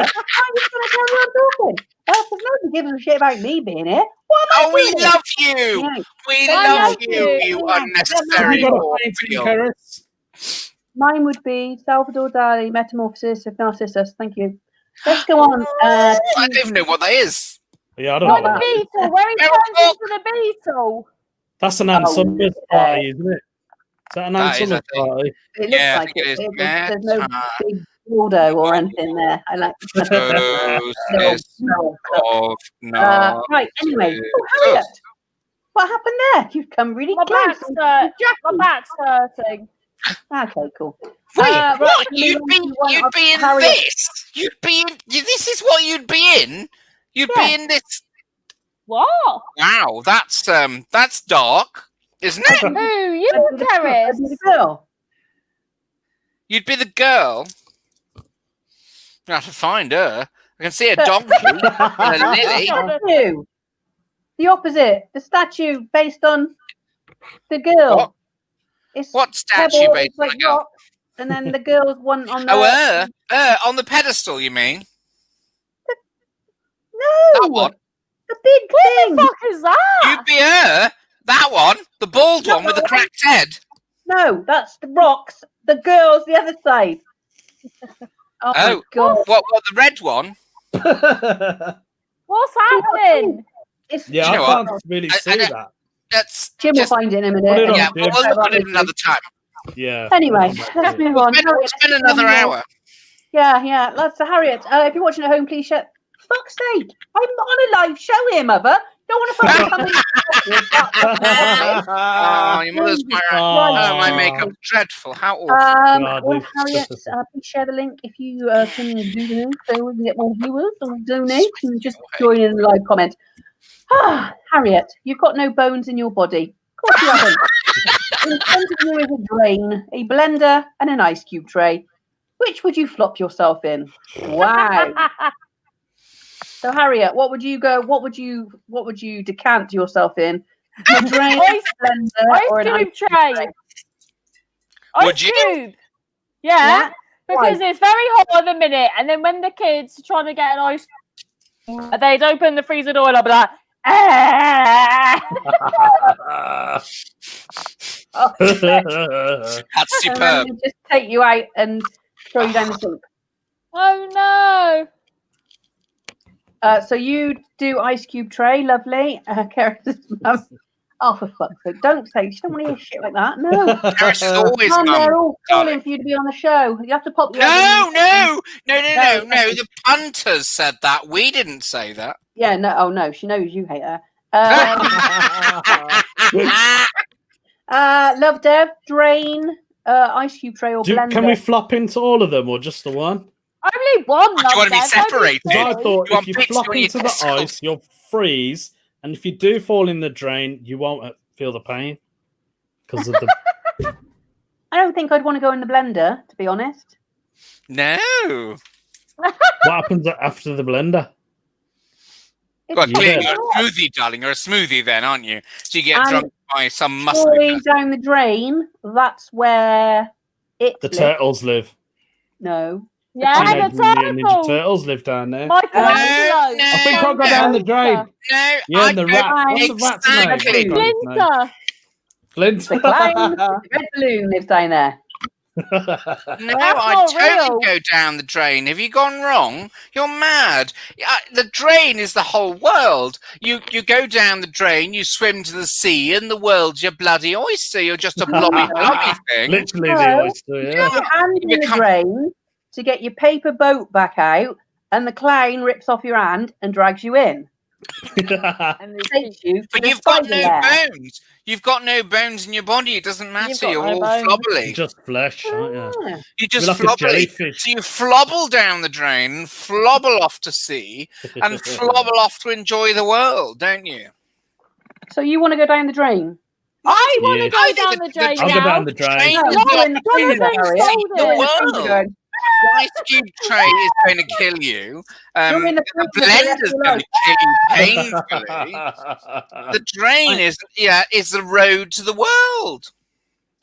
to carry on talking. If nobody gives a shit about me being here, what am I
Oh, we
doing?
love you.
Yeah.
We
I
love
love
you,
you.
you
Yeah.
Have
unnecessary
you got a
orphan.
painting, Keris?
Mine would be Salvador Dali, Metamorphosis of Narcissus. Thank you. Let's go on.
I don't even know what that is.
Yeah, I don't
Like
know.
the beetle, where he
Barrel
turns
cook.
into the beetle.
That's an Ann
Oh,
Summers
yeah.
party, isn't it? Is that an Ann
That is, I
Summers
think.
party?
It looks
Yeah, I
like
think it is.
There's no
Yes.
big dildo or anything there. I like
Process
no.
of no.
Right, anyway. Oh, Harriet. What happened there? You've come really
My
close.
back's, my back's hurting.
Okay, cool.
Wait,
right,
what?
moving
You'd
on
be,
to one
you'd
of
be in
Harriet.
this. You'd be in. This is what you'd be in. You'd
Yeah.
be in this.
What?
Wow, that's dark, isn't it?
Who? You,
I'd be the
Keris?
girl.
You'd be the girl. You have to find her. I can see a donkey and a lily.
Statue. The opposite. The statue based on the girl.
What?
It's
What statue
pebbles,
based on
like
a girl?
rock, and then the girl's one on the.
Oh, on the pedestal, you mean?
No,
That one.
the big
What
thing.
the fuck is that?
You'd be her. That one, the bald one with the cracked head.
No, that's the rocks. The girl's the other side. Oh, my God.
What the red one?
What's happening?
It's
Yeah,
Do you know
I
what?
can't really
I
see
don't-
that.
That's
Jim will find it in a minute.
Put it on,
yeah,
Jim.
we'll put it another time.
Yeah.
Anyway, let's move on.
We'll spend another hour.
Yeah. That's Harriet. If you're watching at home, please share. Fuck's sake! I'm on a live show here, Mother. Don't want to fucking come in.
Oh, your mother's my
Oh.
my makeup dreadful. How awful.
Well, Harriet, please share the link if you can do the so we can get more viewers or donate and just join in the live comment. Harriet, you've got no bones in your body. Of course you haven't. In front of you is a drain, a blender, and an ice cube tray. Which would you flop yourself in? Wow. So Harriet, what would you decant yourself in? A drain, blender, or an
Ice
ice
cube tray.
Would
Ice
you?
cube. Yeah. Because it's very hot at the minute, and then when the kids are trying to get an ice cream, they'd open the freezer door and I'll be like,
That's
And then
superb.
they just take you out and throw you down the sink.
oh no.
So you do ice cube tray, lovely. Karen's mum. Oh, for fuck's sake! Don't say. She don't want to hear shit like that. No.
Karis is always
Mum, they're
mum.
all calling for you to be on the show. You have to pop. your head
No.
in.
The punters said that. We didn't say that.
Yeah. No. Oh no. She knows you hate her. Love Dev, drain, ice cube tray or blender.
Can we flop into all of them or just the one?
Only one.
Do you want to be
Love that.
separated?
Because I thought
You want
if you
bits
flop
on your
into the
testicles?
ice, you'll freeze, and if you do fall in the drain, you won't feel the pain because of the.
I don't think I'd want to go in the blender, to be honest.
No.
What happens after the blender?
Well,
You
clearly
did.
you're a smoothie, darling. You're a smoothie then, aren't you? So you get
And
drunk by some muscle.
Falling down the drain, that's where it
The turtles live.
No.
Yeah,
Teenage
the
Mutant Ninja
turtle.
Turtles live down there.
Michelangelo.
No,
I think I'll go down the drain.
No,
Yeah, and the rat. What's the rat's name?
Exactly.
Splinter.
Flint.
The clown, the red balloon lives down there.
No,
That's
I
not
totally
real.
go down the drain. Have you gone wrong? You're mad. The drain is the whole world. You go down the drain, you swim to the sea, and the world's your bloody oyster. You're just a blobby thing.
Literally the
No.
oyster, yeah.
Put your hand in the
become-
drain to get your paper boat back out, and the clown rips off your hand and drags you in.
And the
Takes you to
But
the
you've got
spider
no
lair.
bones. You've got no bones in your body. It doesn't matter.
got
You're
no
all
bones.
flobbly.
Just flesh, aren't you?
Yeah.
You just
You're like a
flobbly.
jellyfish.
So you flobble down the drain, flobble off to sea, and flobble off to enjoy the world, don't you?
So you want to go down the drain?
I want to
Yes.
go
I think
down
the
the drain
I'll
now.
go down the drain.
Drain
No,
is
you're
the
in the
opportunity
freezer,
to
Harriet.
see the
You're in the freezer
world.
going,
The ice cube tray is going to kill you.
You're in the
The
freezer for the rest
blender's
of your
going
life.
to kill you painfully. The drain is the road to the world.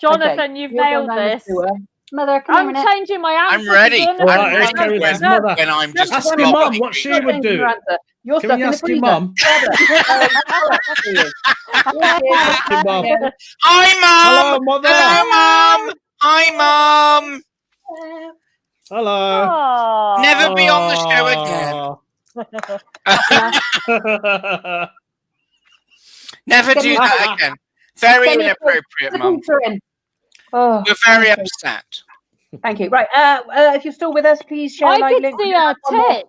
Jonathan,
Okay,
you've
you're going
nailed
down the
this.
sewer. Mother, come
I'm
here a minute.
changing my answer.
I'm
to
ready.
Jonathan.
All right,
I'm
here's
ready
Kerry's
when,
mother.
when I'm just
Ask
a
your
flobbly
mum what
creature.
she would
Change
do.
your answer. You're
Can
stuck
we
in the
ask your
freezer.
mum? Ask your mum.
Hi,
Hello,
Mum.
mother.
Hello, Mum. Hi, Mum.
Hello.
Aw.
Never be on the show again. Never do that again. Very
Get me a
inappropriate,
The
Mum.
picture in. Oh,
We're very
okay.
upset.
Thank you. Right. If you're still with us, please share
I
live
could
link.
see her tit.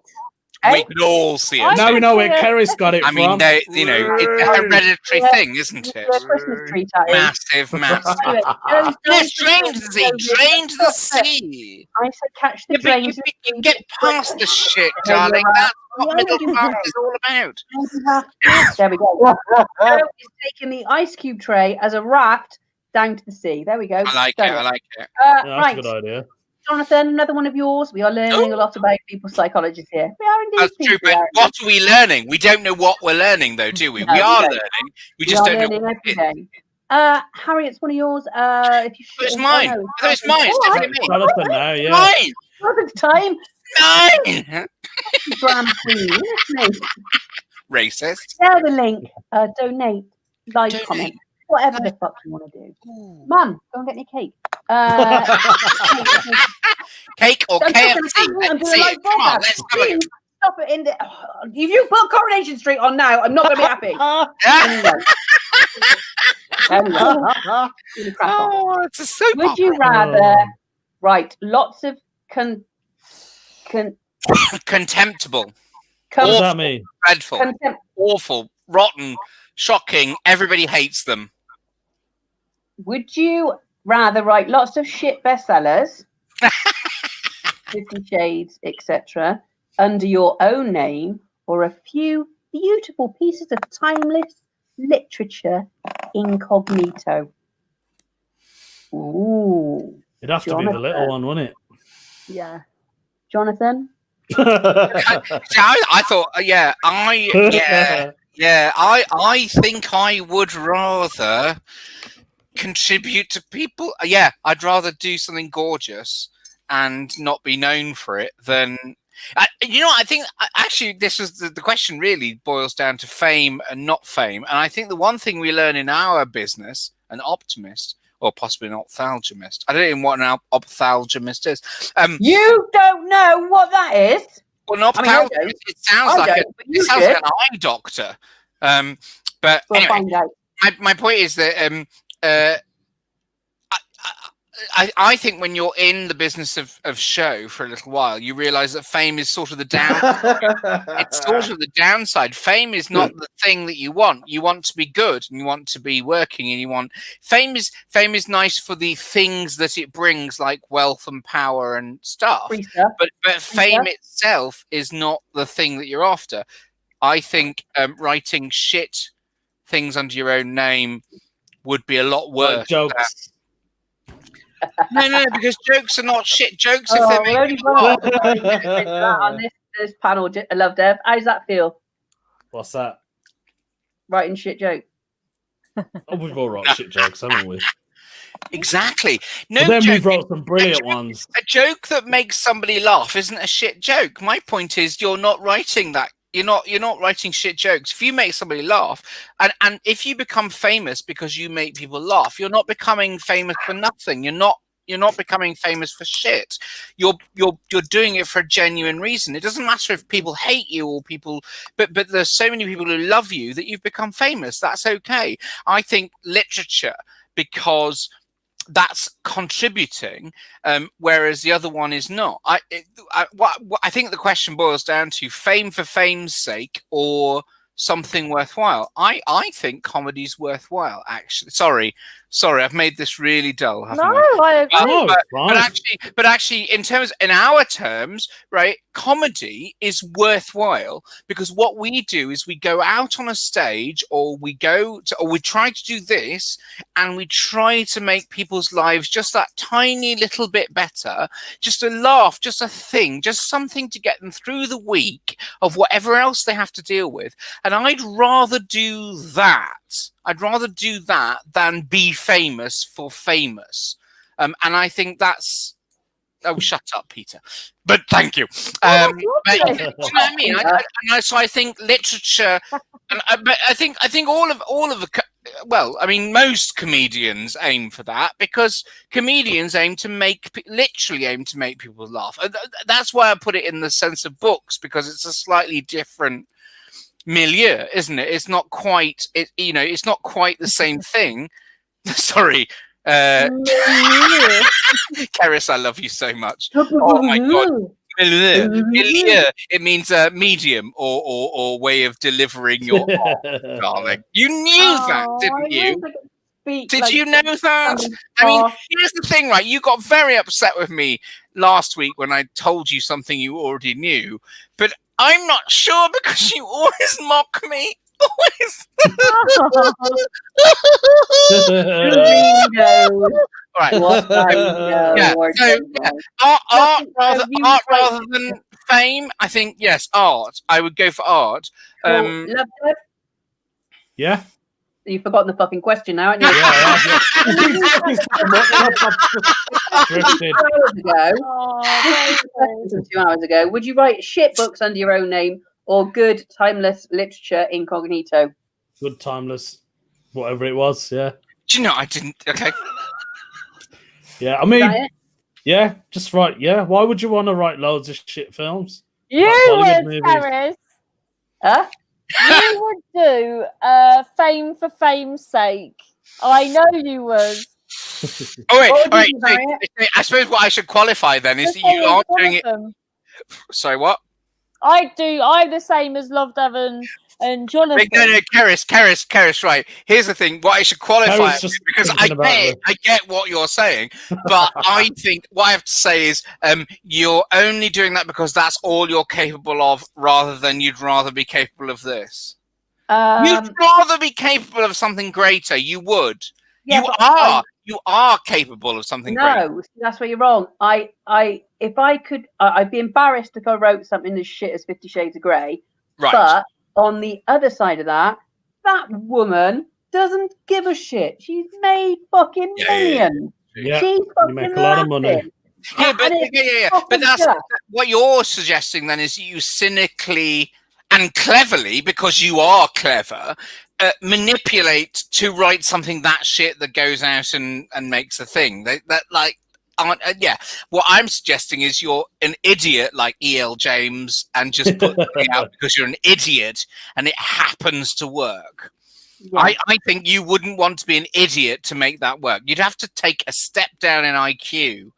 We can all see
I
it.
Now we know where
Yeah.
Kerry's got it
I mean,
from.
they, you know, it's a hereditary
Yeah.
thing, isn't it?
It's a Christmas tree, that is.
Massive, massive.
Anyway, goes
Yes,
down
drain to the sea, drain to the sea.
I said catch the
Yeah, but
drains.
you get past the shit,
Yeah,
darling.
you're
That's what
Yeah,
middle
you
class
do.
is all about.
There we go. Joe is taking the ice cube tray as a raft down to the sea. There we go.
I like it.
Done
I like it.
Yeah, that's
Right,
a good idea.
Jonathan, another one of yours. We are learning a lot about people's psychology here. We are indeed.
That's true,
Pete, we
but
are
what are we learning? We don't know what we're learning, though, do we?
No,
We
we
are
don't.
learning. We
We
just
are
don't know
learning
what
every
it is.
day. Harry, it's one of yours. If you
But it's
should-
mine.
no,
I thought it's mine. It's
all right.
definitely me.
Jonathan now, yeah.
Mine.
Jonathan's time.
Mine.
Grand Queen, isn't it?
Racist.
Share the link. Donate. Like,
Donate.
comment. Whatever the fuck you want to do. Mum, go and get me cake.
Cake or
I'm
KFC? Let's see it. Come on, let's have a look.
Stop it in there. If you put Coronation Street on now, I'm not going to be happy. Anyway.
Oh, it's a soap
Would you rather write lots of
contemptible?
What does that mean?
Dreadful, awful, rotten, shocking. Everybody hates them.
Would you rather write lots of shit bestsellers, 50 Shades, etc., under your own name, or a few beautiful pieces of timeless literature incognito? Ooh.
It'd have to be the little one, wouldn't it?
Yeah. Jonathan?
I thought, I think I would rather contribute to people. Yeah, I'd rather do something gorgeous and not be known for it than. I think actually this was the question really boils down to fame and not fame. And I think the one thing we learn in our business, an optimist, or possibly an ophthalmist. I don't even know what an ophthalmist is.
You don't know what that is?
Well, an ophthalmist, it sounds like an eye doctor. But
we'll
anyway,
find out.
my point is that I think when you're in the business of show for a little while, you realize that fame is sort of the it's sort of the downside. Fame is not the thing that you want. You want to be good and you want to be working and you want fame is nice for the things that it brings, like wealth and power and stuff. But fame itself is not the thing that you're after. I think writing shit things under your own name would be a lot worse. Like
jokes.
No, because jokes are not shit. Jokes, if they're making
on this panel, I love Dev. How does that feel?
What's that?
Writing shit jokes.
Oh, we've all wrote shit jokes, haven't we?
Exactly. No,
but then we've wrote some brilliant ones.
A joke that makes somebody laugh isn't a shit joke. My point is, you're not writing that. You're not writing shit jokes. If you make somebody laugh, and if you become famous because you make people laugh, you're not becoming famous for nothing. You're not becoming famous for shit. You're doing it for a genuine reason. It doesn't matter if people hate you or people, but there's so many people who love you that you've become famous. That's okay. I think literature, because that's contributing, whereas the other one is not. I think the question boils down to fame for fame's sake or something worthwhile. I think comedy's worthwhile. Actually, sorry, I've made this really dull. Haven't I agree. But actually, in our terms, right? Comedy is worthwhile because what we do is we go out on a stage, or we try to do this, and we try to make people's lives just that tiny little bit better, just a laugh, just a thing, just something to get them through the week of whatever else they have to deal with. And I'd rather do that. I'd rather do that than be famous for famous. And I think that's. Oh, shut up, Peter. But thank you. But, do you know what I mean? So I think literature, but I think all of the. Well, I mean, most comedians aim for that because comedians literally aim to make people laugh. That's why I put it in the sense of books, because it's a slightly different milieu, isn't it? It's not quite. It's not quite the same thing. Sorry. Keris, I love you so much. Oh my god. Milieu. It means medium or way of delivering your art, darling. You knew that, didn't you? Did you know that? I mean, here's the thing, right? You got very upset with me last week when I told you something you already knew, but I'm not sure because you always mock me. Always. Right. Art rather than fame. I think yes, art. I would go for art.
Yeah.
You've forgotten the fucking question now, haven't you?
Yeah,
2 hours ago. Would you write shit books under your own name or good timeless literature incognito?
Good timeless. whatever it was. Yeah.
Do you know I didn't? Okay.
Yeah, I
Is
mean,
that it?
yeah, just write. Yeah, why would you want to write loads of shit films?
You
Bollywood
would,
movies.
Paris.
Huh?
You would do fame for fame's sake. I know you would.
Oh wait,
What
all
would you
right.
do,
So, I suppose what I should qualify then is
The
that you
same as
aren't
one
doing
of
it.
them.
Sorry, what?
I'm the same as Love Devon and Jonathan.
Wait, no, Karis, right. Here's the thing. What I should qualify
Karis
it
just
with, because
thinking about
I get what you're saying, but I think what I have to say is you're only doing that because that's all you're capable of, rather than you'd rather be capable of this. You'd rather be capable of something greater. You would.
Yeah,
You are capable of something greater.
No, that's where you're wrong. If I could, I'd be embarrassed if I wrote something as shit as 50 Shades of Grey.
Right.
But on the other side of that woman doesn't give a shit. She's made fucking millions.
Yeah,
She's
you
fucking
make a lot of money.
laughing.
Yeah, but,
And it's
yeah. But
fucking
that's
stuff.
what you're suggesting then is you cynically and cleverly, because you are clever, manipulate to write something that shit that goes out and makes a thing. That like, yeah. What I'm suggesting is you're an idiot like E.L. James and just put something out because you're an idiot and it happens to work.
Yeah.
I think you wouldn't want to be an idiot to make that work. You'd have to take a step down in IQ.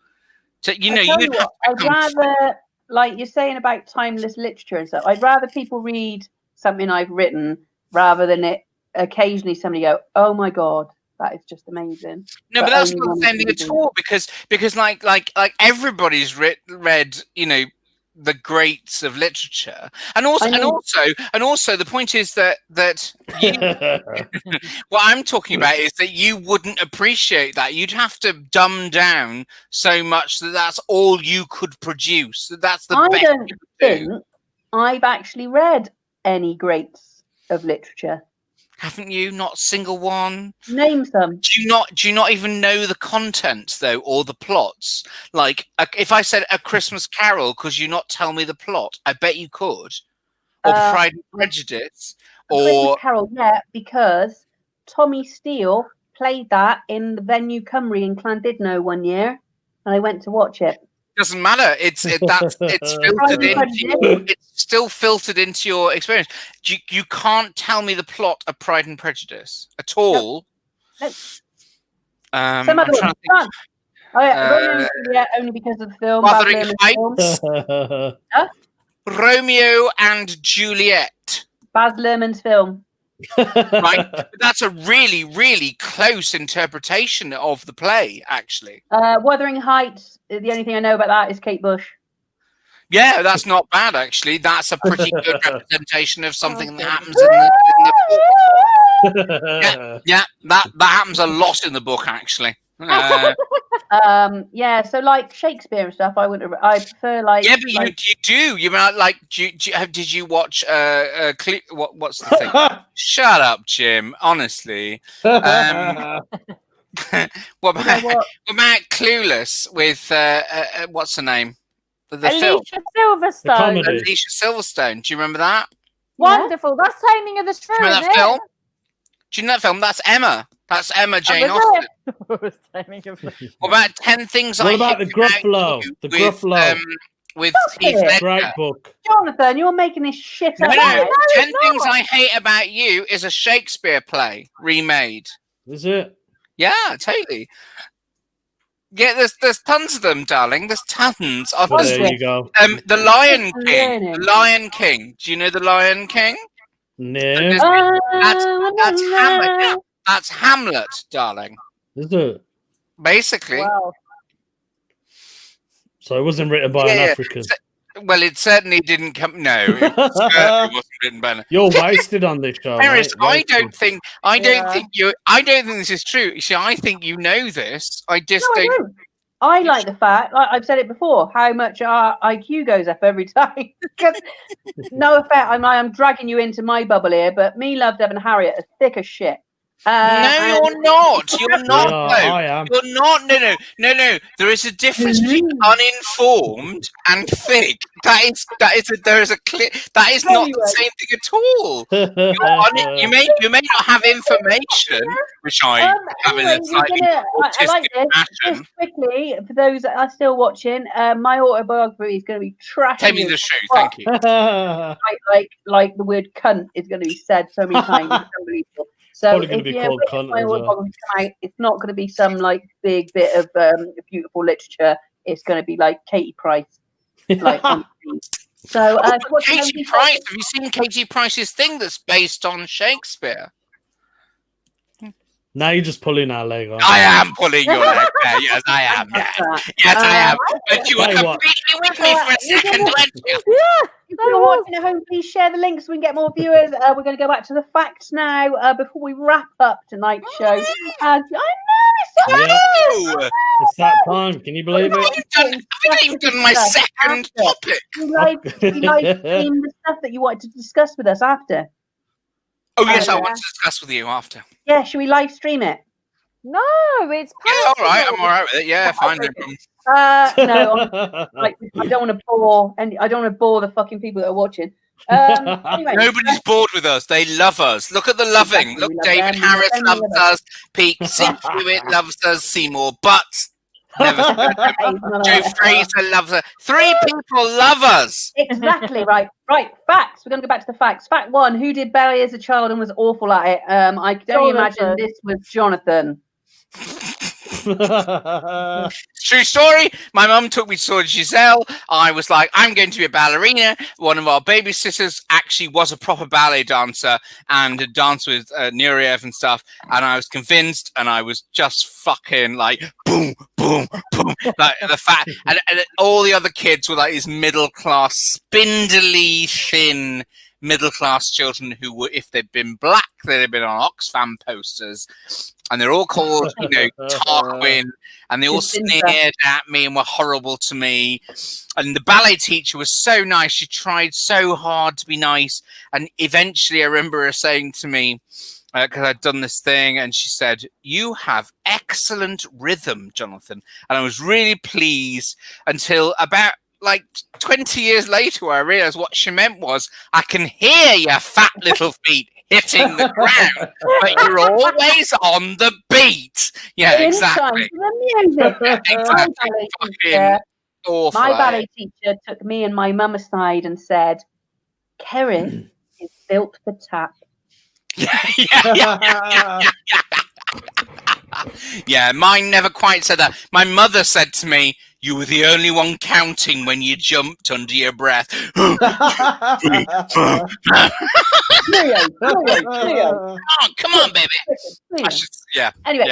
To, you know, you'd have
I'd
to become
rather, like you're saying about timeless literature and stuff, I'd rather people read something I've written rather than it occasionally somebody go, oh my God, that is just amazing.
No, but that's not the same thing at all, because like everybody's read, you know, the greats of literature, and also the point is that you, what I'm talking about is that you wouldn't appreciate that. You'd have to dumb down so much that that's all you could produce. That's the best.
I don't think I've actually read any greats of literature.
Haven't you? Not a single one.
Name some.
Do you not even know the contents though, or the plots? Like, if I said A Christmas Carol, could you not tell me the plot? I bet you could. Or Pride and Prejudice, or
Christmas Carol, yeah, because Tommy Steele played that in the venue Cymru in Llandudno one year, and I went to watch it.
doesn't matter. It's filtered into. It's still filtered into your experience. You can't tell me the plot of Pride and Prejudice at all.
Nope. Some other one. Oh yeah, Romeo and Juliet, only because of the film.
Wuthering
Film.
Heights. Romeo and Juliet.
Baz Luhrmann's film.
Right, but that's a really, really close interpretation of the play, actually.
Wuthering Heights. The only thing I know about that is Kate Bush.
Yeah, that's not bad, actually. That's a pretty good representation of something that happens in the book. Yeah, that happens a lot in the book, actually.
Yeah, so like Shakespeare and stuff, I prefer like.
Yeah, but you do. You mean like? Did you watch? What's the thing? Shut up, Jim. Honestly. What about Clueless with what's her name? The film.
Silverstone.
Alicia Silverstone. Do you remember that?
Wonderful. That's Taming of the Shrew.
Remember that film? Do you know that film? That's Emma. That's Emma Jane Austen. What about 10 Things I Hate?
What about the Gruffalo? The Gruffalo.
With Heath Ledger.
Great book.
Jonathan, you're making this shit up.
No, 10 Things I Hate About You is a Shakespeare play remade.
Is it?
Yeah, totally. Yeah, there's tons of them, darling. There's tons.
Well, there you go.
The Lion King. The Lion King. Do you know the Lion King?
No.
That's Hamlet. That's Hamlet, darling.
Is it?
Basically.
Wow.
So it wasn't written by an African.
Well, it certainly didn't come. No, it certainly wasn't written by.
You're wasted on this show.
Paris, I don't think this is true. You see, I think you know this. I just don't.
I like the fact, like I've said it before, how much our IQ goes up every time. No offense, I'm dragging you into my bubble here, but me, Love, Dev, and Harriet are thick as shit.
No, you're not. You're not.
Yeah,
No,
I am.
you're not. No. There is a difference between uninformed and thick. There is a clear. That is not the same thing at all. You may not have information, which I have in a slightly
I like this.
fashion.
Just quickly, for those that are still watching, my autobiography is going to be trash.
Tell me the truth. Thank you.
Like the word "cunt" is going to be said so many times. It's unbelievable. So
Probably going to be called cunt as well.
It's not going to be some like big bit of beautiful literature. It's going to be like Katie Price. Like, so,
Katie Price. Have you seen Katie Price's thing that's based on Shakespeare?
Now you're just pulling our leg on.
I am pulling your leg there. Yes, I am. Yes, I am. But you were completely with me for a second, weren't you?
Yeah. If you're watching at home, please share the link so we can get more viewers. We're going to go back to the facts now before we wrap up tonight's show. I know
it's that time. Can you believe it?
I've even done my second topic.
You live stream the stuff that you wanted to discuss with us after.
Oh yes, I want to discuss with you after.
Yeah, should we live stream it?
No, it's
all right. I'm all right with it. Yeah, fine. No problem.
No, I don't want to bore, and I don't want to bore the fucking people that are watching. Anyway,
nobody's bored with us. They love us. Look at the loving.
Exactly,
Look, David Harris loves us. Pete Hewitt loves us. Seymour Butts. Never Joe Fraser loves us. 3 people love us.
Exactly right. Right. Facts. We're going to go back to the facts. Fact 1: who did ballet as a child and was awful at it? I can only imagine this was Jonathan.
True story. My mum took me to Giselle. I was like, I'm going to be a ballerina. One of our babysitters actually was a proper ballet dancer and had danced with Nureyev and stuff. And I was convinced, and I was just fucking like boom, boom, boom. Like the fat, and all the other kids were like these middle class, spindly, thin middle class children who were, if they'd been black, they'd have been on Oxfam posters. And they're all called, Tarquin, and they all sneered at me and were horrible to me. And the ballet teacher was so nice. She tried so hard to be nice. And eventually I remember her saying to me, because I'd done this thing, and she said, "You have excellent rhythm, Jonathan." And I was really pleased until about 20 years later, where I realized what she meant was, I can hear your fat little feet hitting the ground, but you're always on the beat. Yeah, exactly.
Exactly.
Fucking awful.
My ballet teacher took me and my mum aside and said, "Kerry is built for tap."
Yeah, mine never quite said that. My mother said to me, "You were the only one counting when you jumped under your breath."
Cleo.
Oh, come on, baby.
Anyway,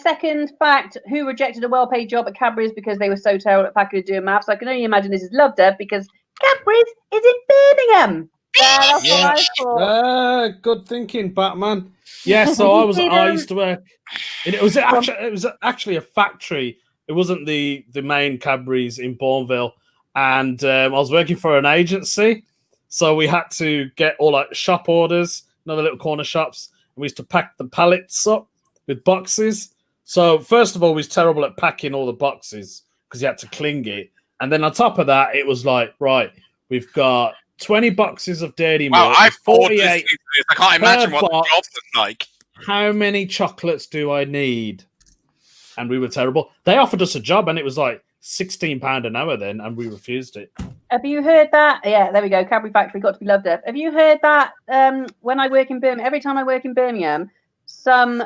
second fact: who rejected a well-paid job at Cadbury's because they were so terrible at packing and doing maths? I can only imagine this is Love Dub because Cadbury's is in Birmingham.
That's what I thought.
Good thinking, Batman. Yeah, so I used to work. It was actually a factory. It wasn't the main Cadbury's in Bourneville, and I was working for an agency, so we had to get all shop orders, the little corner shops, and we used to pack the pallets up with boxes. So first of all, we was terrible at packing all the boxes because you had to cling it, and then on top of that, it was like, right, we've got 20 boxes of dairy milk.
Wow, I've 48. I can't imagine what the job's like.
How many chocolates do I need? And we were terrible. They offered us a job, and it was like £16 an hour then, and we refused it.
Have you heard that? Yeah, there we go. Cadbury factory got to be loved up. Have you heard that? When I work in Birmingham, every time I work in Birmingham, some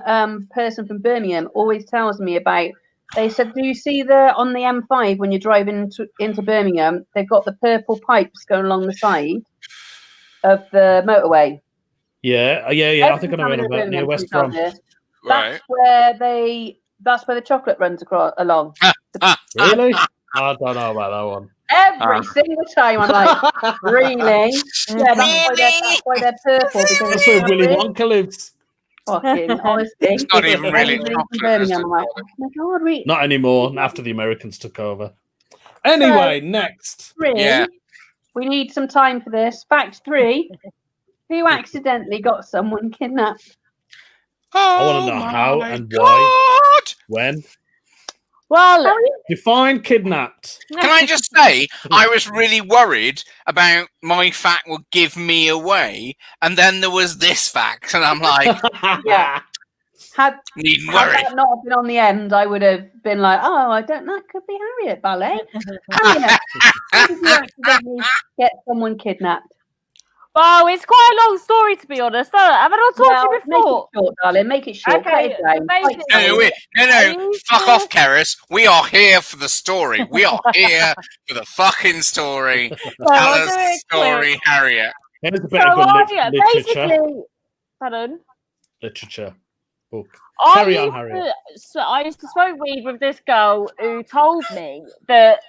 person from Birmingham always tells me about. They said, "Do you see on the M5 when you're driving into Birmingham? They've got the purple pipes going along the side of the motorway."
Yeah. I think I know about near West Brom.
Right.
That's where the chocolate runs along.
Really? I don't know about that one.
Every single time I'm like, really? Yeah, that's why they're purple. Because
that's where Willy Wonka lives.
Fucking honestly.
It's not even really chocolate.
I'm like, oh my God, really?
Not anymore, after the Americans took over. Anyway, next.
3, we need some time for this. Fact 3, who accidentally got someone kidnapped?
I want to know how and why, when.
Well,
Define kidnapped.
Can I just say, I was really worried about my fact would give me away, and then there was this fact, and I'm like,
Yeah.
needn't
Had
worry.
that not have been on the end, I would have been like, oh, I don't know, it could be Harriet Ballet. Harriet, how did you accidentally get someone kidnapped?
well, it's quite a long story to be honest. Have I not told you
Make
before?
it short, darling. Make it short.
Okay,
Cut it down.
make it
No, fuck off, Keris. We are here for the story. We are here for the fucking story. Tell us the story, Harriet.
Here's a bit of good literature.
Basically, pardon?
Literature book.
I
Carry on, Harriet.
I used to smoke weed with this girl who told me that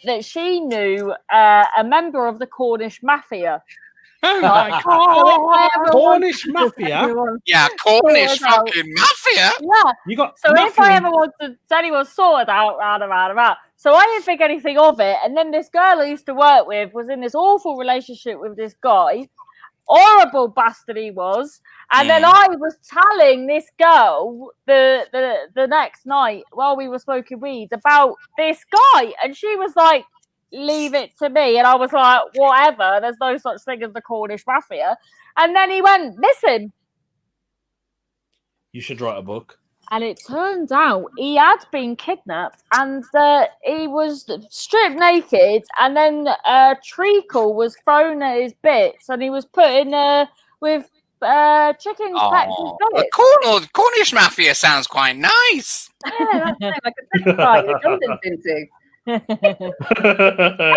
that she knew a member of the Cornish mafia.
Oh my god!
Cornish mafia?
Yeah, Cornish fucking mafia.
Yeah.
You got
so
mafia.
If I ever wanted anyone sorted out, round. So I didn't think anything of it. And then this girl I used to work with was in this awful relationship with this guy. Horrible bastard he was. And then I was telling this girl the next night while we were smoking weed about this guy. And she was like, leave it to me. And I was like, whatever. There's no such thing as the Cornish mafia. And then he went, listen.
You should write a book.
And it turned out he had been kidnapped and he was stripped naked and then treacle was thrown at his bits and he was put in with chickens packed in bullets.
The Cornish mafia sounds quite nice.
Yeah, that sounds like a sex fight that Jonathan's into.
Are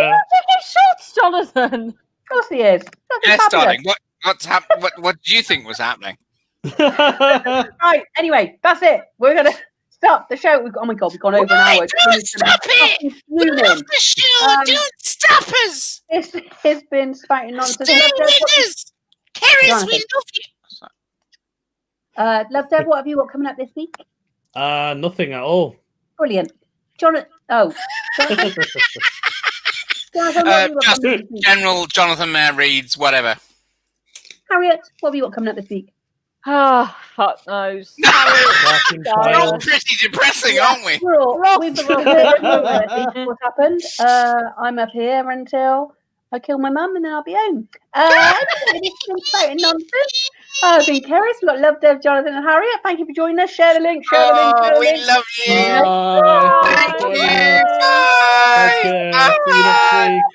you taking shots, Jonathan?
Of course he is.
Yes, darling. What do you think was happening?
Right, anyway, that's it. We're going to stop the show. Oh my God, we've gone over an hour.
Stop it! We love the show. Don't stop us.
This has been Spouting Nonsense.
Keris, we love you.
Love Deb, what have you got coming up this week?
Nothing at all.
Brilliant. Jonathan,
Just general Jonathan Mayer reads, whatever.
Harriet, what have you got coming up this week?
Oh, fuck knows.
We're pretty depressing, aren't we?
We've got what's happened. I'm up here until I kill my mum and then I'll be home. It's been Spouting Nonsense. I've been Keris. We've got Love, Dev, Jonathan and Harriet. Thank you for joining us. Share the link.
We love you.
Bye.
Thank you. Bye.
Okay. See you next week.